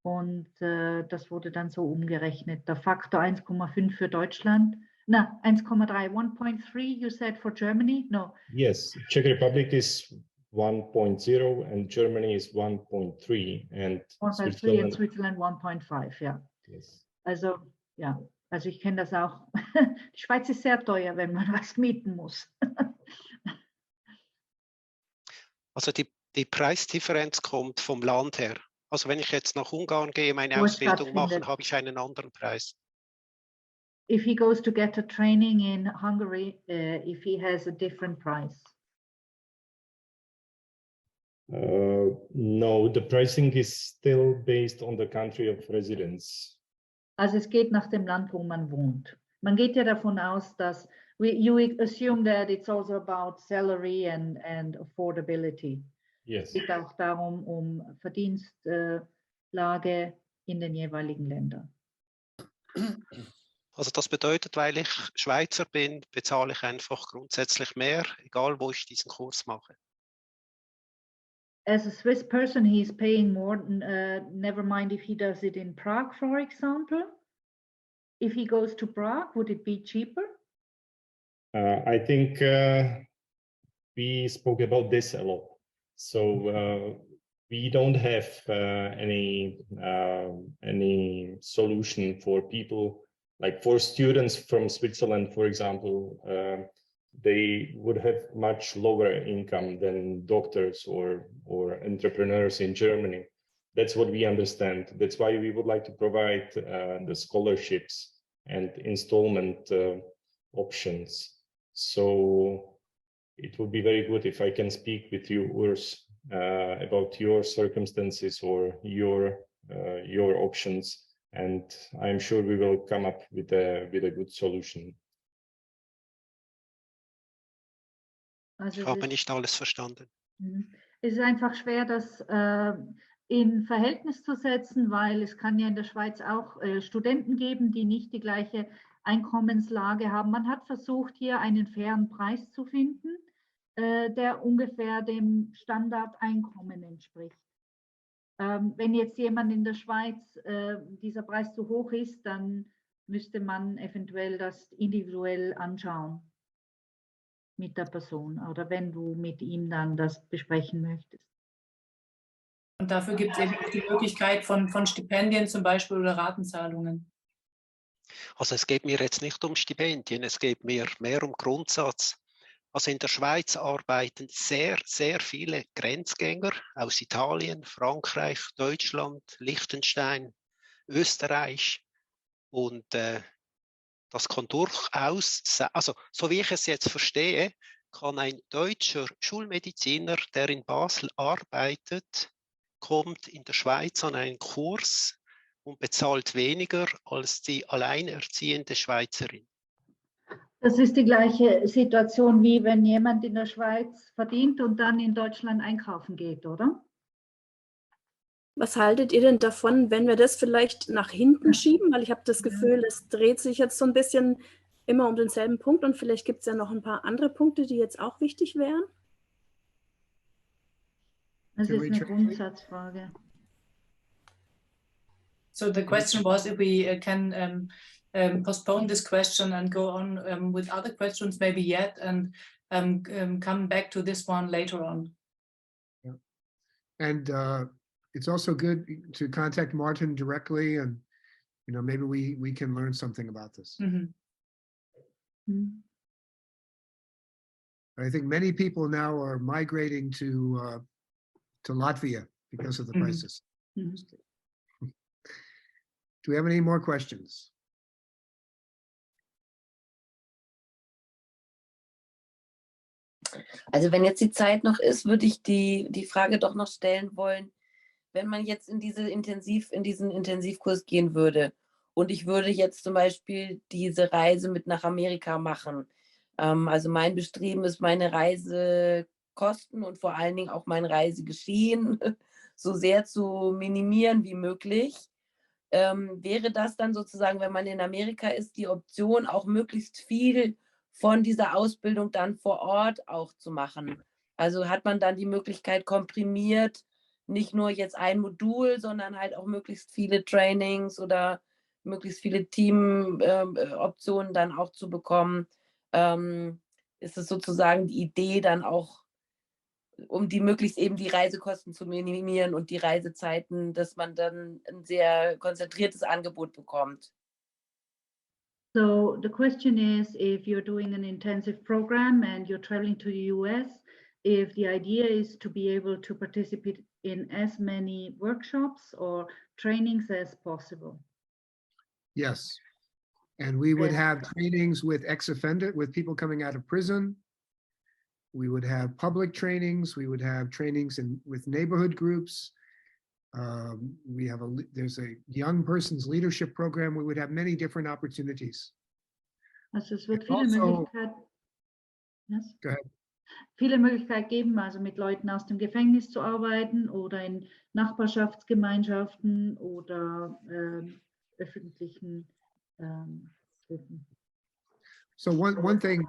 D: Und das wurde dann so umgerechnet. Der Faktor 1,5 für Deutschland. Na, 1,3, 1.3 you said for Germany? No.
O: Yes, Czech Republic is 1.0 and Germany is 1.3 and
D: 1.3 and Switzerland 1.5, ja.
O: Yes.
D: Also, ja, also ich kenne das auch. Die Schweiz ist sehr teuer, wenn man was mieten muss.
N: Also die Preisdifferenz kommt vom Land her. Also wenn ich jetzt nach Ungarn gehe, meine
D: Wo es
N: Ausbildung machen,
D: stattfindet.
N: habe ich einen anderen Preis.
D: If he goes to get a training in Hungary, if he has a different price.
O: No, the pricing is still based on the country of residence.
D: Also es geht nach dem Land, wo man wohnt. Man geht ja davon aus, dass you assume that it's also about salary and affordability.
O: Yes.
D: Es geht auch darum, Verdienstlage in den jeweiligen Ländern.
N: Also das bedeutet, weil ich Schweizer bin, bezahle ich einfach grundsätzlich mehr, egal wo ich diesen Kurs mache.
D: As a Swiss person, he is paying more, never mind if he does it in Prague, for example. If he goes to Prague, would it be cheaper?
O: I think we spoke about this a lot. So we don't have any solution for people, like for students from Switzerland, for example. They would have much lower income than doctors or entrepreneurs in Germany. That's what we understand. That's why we would like to provide the scholarships and installment options. So it would be very good if I can speak with you, Urs, about your circumstances or your options, and I'm sure we will come up with a good solution.
D: Also
N: Ich habe nicht alles verstanden.
D: Es ist einfach schwer, das in Verhältnis zu setzen, weil es kann ja in der Schweiz auch Studenten geben, die nicht die gleiche Einkommenslage haben. Man hat versucht, hier einen fairen Preis zu finden, der ungefähr dem Standardeinkommen entspricht. Wenn jetzt jemand in der Schweiz dieser Preis zu hoch ist, dann müsste man eventuell das individuell anschauen mit der Person oder wenn du mit ihm dann das besprechen möchtest.
A: Und dafür gibt es eben auch die Möglichkeit von Stipendien zum Beispiel oder Ratenzahlungen.
N: Also es geht mir jetzt nicht um Stipendien, es geht mir mehr um Grundsatz. Also in der Schweiz arbeiten sehr, sehr viele Grenzgänger aus Italien, Frankreich, Deutschland, Liechtenstein, Österreich. Und das kann durchaus, also so wie ich es jetzt verstehe, kann ein deutscher Schulmediziner, der in Basel arbeitet, kommt in der Schweiz an einen Kurs und bezahlt weniger als die alleinerziehende Schweizerin.
D: Das ist die gleiche Situation, wie wenn jemand in der Schweiz verdient und dann in Deutschland einkaufen geht, oder?
H: Was haltet ihr denn davon, wenn wir das vielleicht nach hinten schieben? Weil ich habe das Gefühl, es dreht sich jetzt so ein bisschen immer um denselben Punkt und vielleicht gibt es ja noch ein paar andere Punkte, die jetzt auch wichtig wären.
D: Das ist eine Grundsatzfrage.
A: So the question was if we can postpone this question and go on with other questions maybe yet and come back to this one later on.
C: Yeah. And it's also good to contact Martin directly, and maybe we can learn something about this.
A: Mhm.
C: I think many people now are migrating to Latvia because of the crisis. Do we have any more questions?
I: Also wenn jetzt die Zeit noch ist, würde ich die Frage doch noch stellen wollen, wenn man jetzt in diesen Intensivkurs gehen würde und ich würde jetzt zum Beispiel diese Reise mit nach Amerika machen. Also mein Bestreben ist, meine Reisekosten und vor allen Dingen auch mein Reisegeschehen so sehr zu minimieren wie möglich. Wäre das dann sozusagen, wenn man in Amerika ist, die Option, auch möglichst viel von dieser Ausbildung dann vor Ort auch zu machen? Also hat man dann die Möglichkeit, komprimiert, nicht nur jetzt ein Modul, sondern halt auch möglichst viele Trainings oder möglichst viele Team-Optionen dann auch zu bekommen? Ist es sozusagen die Idee dann auch, um möglichst eben die Reisekosten zu minimieren und die Reisezeiten, dass man dann ein sehr konzentriertes Angebot bekommt?
D: So the question is, if you're doing an intensive program and you're traveling to the US, if the idea is to be able to participate in as many workshops or trainings as possible.
C: Yes. And we would have trainings with ex-offender, with people coming out of prison. We would have public trainings. We would have trainings with neighborhood groups. There's a young person's leadership program. We would have many different opportunities.
D: Also es wird viele Möglichkeiten geben, also mit Leuten aus dem Gefängnis zu arbeiten oder in Nachbarschaftsgemeinschaften oder öffentlichen Gruppen.
C: So one thing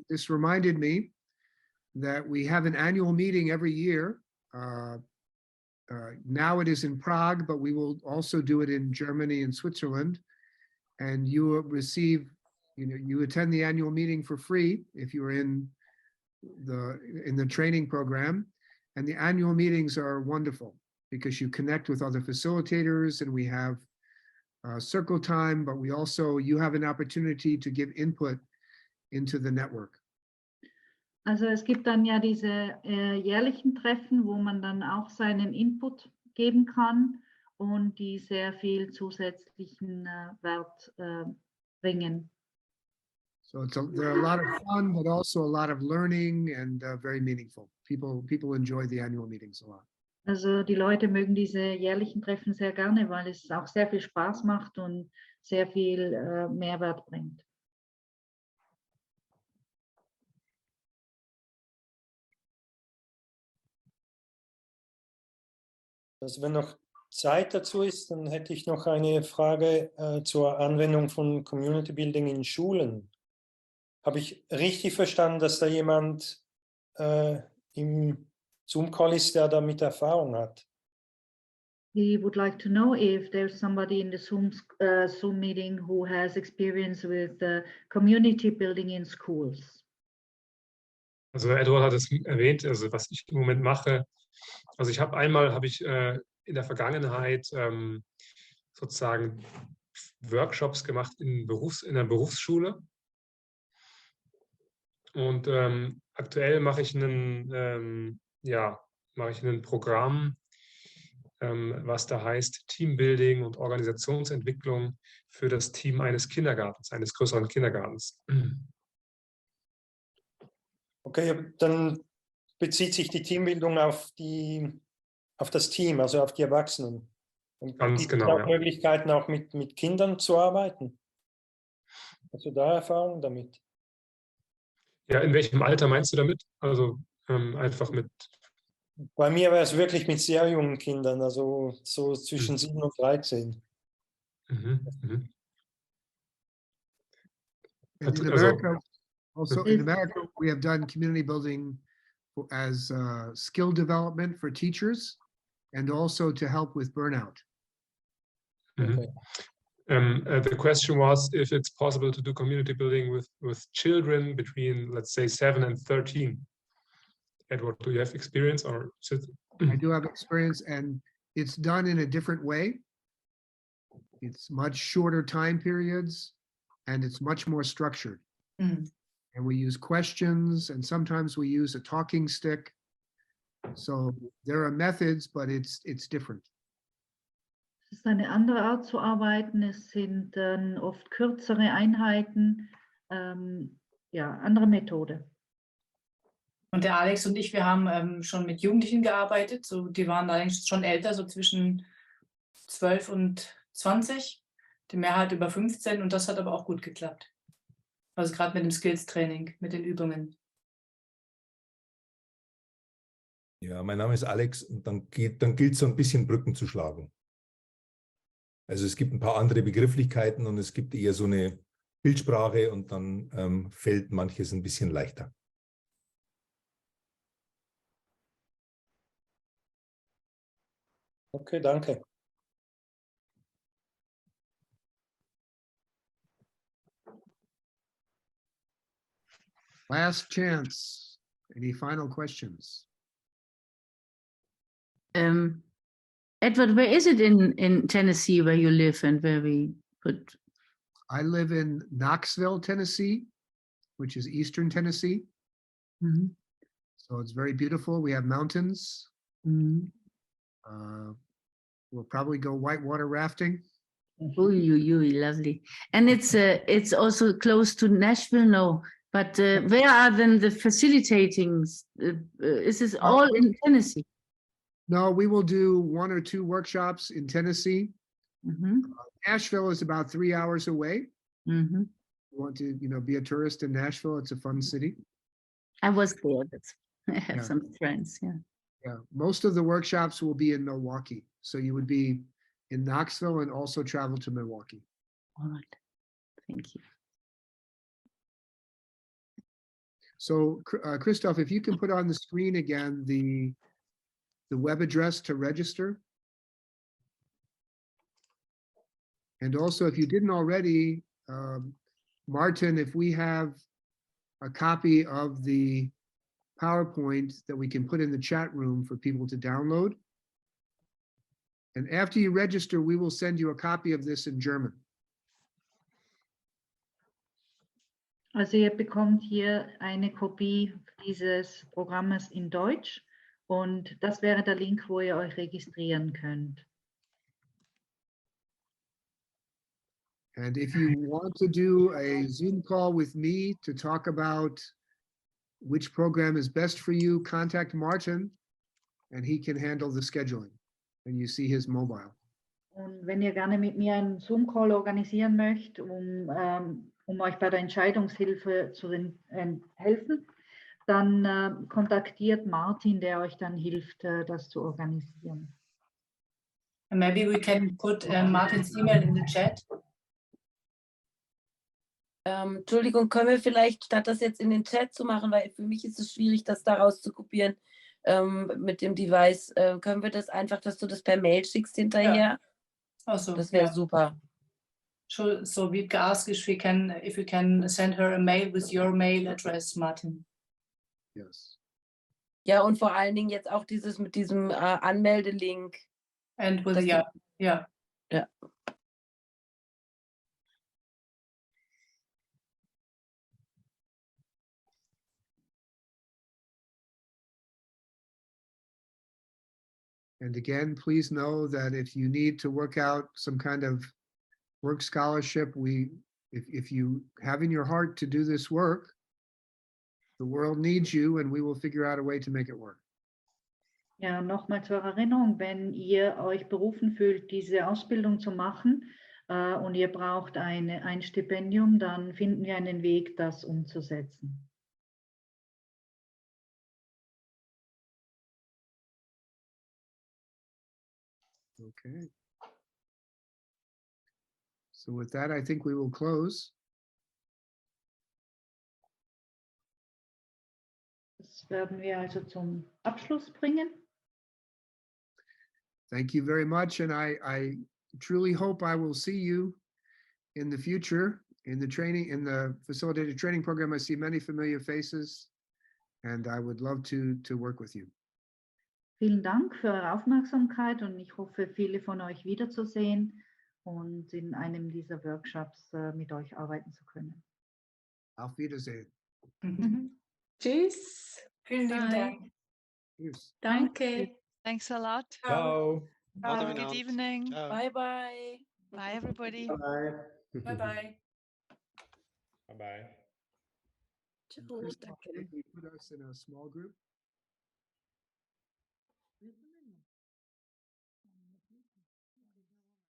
C: this reminded me that we have an annual meeting every year. Now it is in Prague, but we will also do it in Germany and Switzerland. And you will receive, you attend the annual meeting for free if you're in the training program. And the annual meetings are wonderful because you connect with other facilitators, and we have circle time, but you have an opportunity to give input into the network.
D: Also es gibt dann ja diese jährlichen Treffen, wo man dann auch seinen Input geben kann und die sehr viel zusätzlichen Wert bringen.
C: So they're a lot of fun, but also a lot of learning and very meaningful. People enjoy the annual meetings a lot.
D: Also die Leute mögen diese jährlichen Treffen sehr gerne, weil es auch sehr viel Spaß macht und sehr viel Mehrwert bringt.
P: Also wenn noch Zeit dazu ist, dann hätte ich noch eine Frage zur Anwendung von Community Building in Schulen. Habe ich richtig verstanden, dass da jemand im Zoom-Call ist, der damit Erfahrung hat?
D: He would like to know if there's somebody in the Zoom meeting who has experience with community building in schools.
B: Also Edward hat es erwähnt, also was ich im Moment mache. Also habe ich in der Vergangenheit sozusagen Workshops gemacht in der Berufsschule. Und aktuell mache ich ein Programm, was da heißt Teambuilding und Organisationsentwicklung für das Team eines Kindergartens, eines größeren Kindergartens.
P: Okay, dann bezieht sich die Teambildung auf das Team, also auf die Erwachsenen. Und
B: Ganz
P: gibt es
B: genau,
P: auch
B: ja.
P: Möglichkeiten, auch mit Kindern zu arbeiten? Hast du da Erfahrung damit?
B: Ja, in welchem Alter meinst du damit? Also einfach mit.
P: Bei mir wäre es wirklich mit sehr jungen Kindern, also so zwischen 7 und 13.
B: Mhm.
C: And in America, in America, we have done community building as skill development for teachers and also to help with burnout.
B: Okay. The question was if it's possible to do community building with children between, let's say, 7 and 13. Edward, do you have experience or?
C: I do have experience, and it's done in a different way. It's much shorter time periods, and it's much more structured.
A: Mm.
C: And we use questions, and sometimes we use a talking stick. So there are methods, but it's different.
D: Es ist eine andere Art zu arbeiten. Es sind dann oft kürzere Einheiten. Ja, andere Methode.
A: Und der Alex und ich, wir haben schon mit Jugendlichen gearbeitet. So, die waren allerdings schon älter, so zwischen 12 und 20. Die Mehrheit über 15 und das hat aber auch gut geklappt. Also gerade mit dem Skills-Training, mit den Übungen.
Q: Ja, mein Name ist Alex und dann gilt es so ein bisschen Brücken zu schlagen. Also es gibt ein paar andere Begrifflichkeiten und es gibt eher so eine Bildsprache und dann fällt manches ein bisschen leichter.
P: Okay, danke.
C: Last chance. Any final questions?
G: Edward, where is it in Tennessee where you live and where we could?
C: I live in Knoxville, Tennessee, which is eastern Tennessee.
G: Mm-hmm.
C: So it's very beautiful. We have mountains.
G: Mm-hmm.
C: We'll probably go whitewater rafting.
G: Lovely. And it's also close to Nashville, no? But where are then the facilitating? Is this all in Tennessee?
C: No, we will do 1 or 2 workshops in Tennessee.
G: Mm-hmm.
C: Nashville is about 3 hours away.
G: Mm-hmm.
C: You want to, be a tourist in Nashville? It's a fun city.
G: I was there, but I have some friends. Yeah.
C: Yeah. Most of the workshops will be in Milwaukee, so you would be in Knoxville and also travel to Milwaukee.
G: All right. Thank you.
C: So, Christoph, if you can put on the screen again the web address to register. And also, if you didn't already, Martin, if we have a copy of the PowerPoint that we can put in the chat room for people to download. And after you register, we will send you a copy of this in German.
D: Also ihr bekommt hier eine Kopie dieses Programmes in Deutsch und das wäre der Link, wo ihr euch registrieren könnt.
C: And if you want to do a Zoom call with me to talk about which program is best for you, contact Martin and he can handle the scheduling. And you see his mobile.
D: Und wenn ihr gerne mit mir einen Zoom-Call organisieren möchtet, um euch bei der Entscheidungshilfe zu helfen, dann kontaktiert Martin, der euch dann hilft, das zu organisieren.
A: And maybe we can put Martin's email in the chat.
I: Entschuldigung, können wir vielleicht, statt das jetzt in den Chat zu machen, weil für mich ist es schwierig, das daraus zu kopieren, mit dem Device. Können wir das einfach, dass du das per Mail schickst hinterher?
A: Ja. Ach so,
I: Das wäre
A: ja.
I: super.
A: So we ask if you can send her a mail with your mail address, Martin.
C: Yes.
I: Ja, und vor allen Dingen jetzt auch dieses mit diesem Anmeldelink.
A: And with,
I: dass
A: ja,
I: du-
A: ja.
I: Ja.
C: And again, please know that if you need to work out some kind of work scholarship, if you have in your heart to do this work, the world needs you and we will figure out a way to make it work.
D: Ja, nochmal zur Erinnerung, wenn ihr euch berufen fühlt, diese Ausbildung zu machen und ihr braucht ein Stipendium, dann finden wir einen Weg, das umzusetzen.
C: Okay. So with that, I think we will close.
D: Das werden wir also zum Abschluss bringen.
C: Thank you very much. And I truly hope I will see you in the future in the training, in the facilitated training program. I see many familiar faces and I would love to work with you.
D: Vielen Dank für eure Aufmerksamkeit und ich hoffe, viele von euch wiederzusehen und in einem dieser Workshops mit euch arbeiten zu können.
C: Auf Wiedersehen.
A: Tschüss. Vielen lieben
G: Bye.
A: Dank.
C: Tschüss.
A: Danke.
J: Thanks a lot.
C: Ciao.
J: Have a good evening.
N: Ciao.
I: Bye bye.
J: Bye, everybody.
C: Bye.
A: Bye bye.
O: Bye bye.
I: Ciao, danke.
C: You put us in a small group.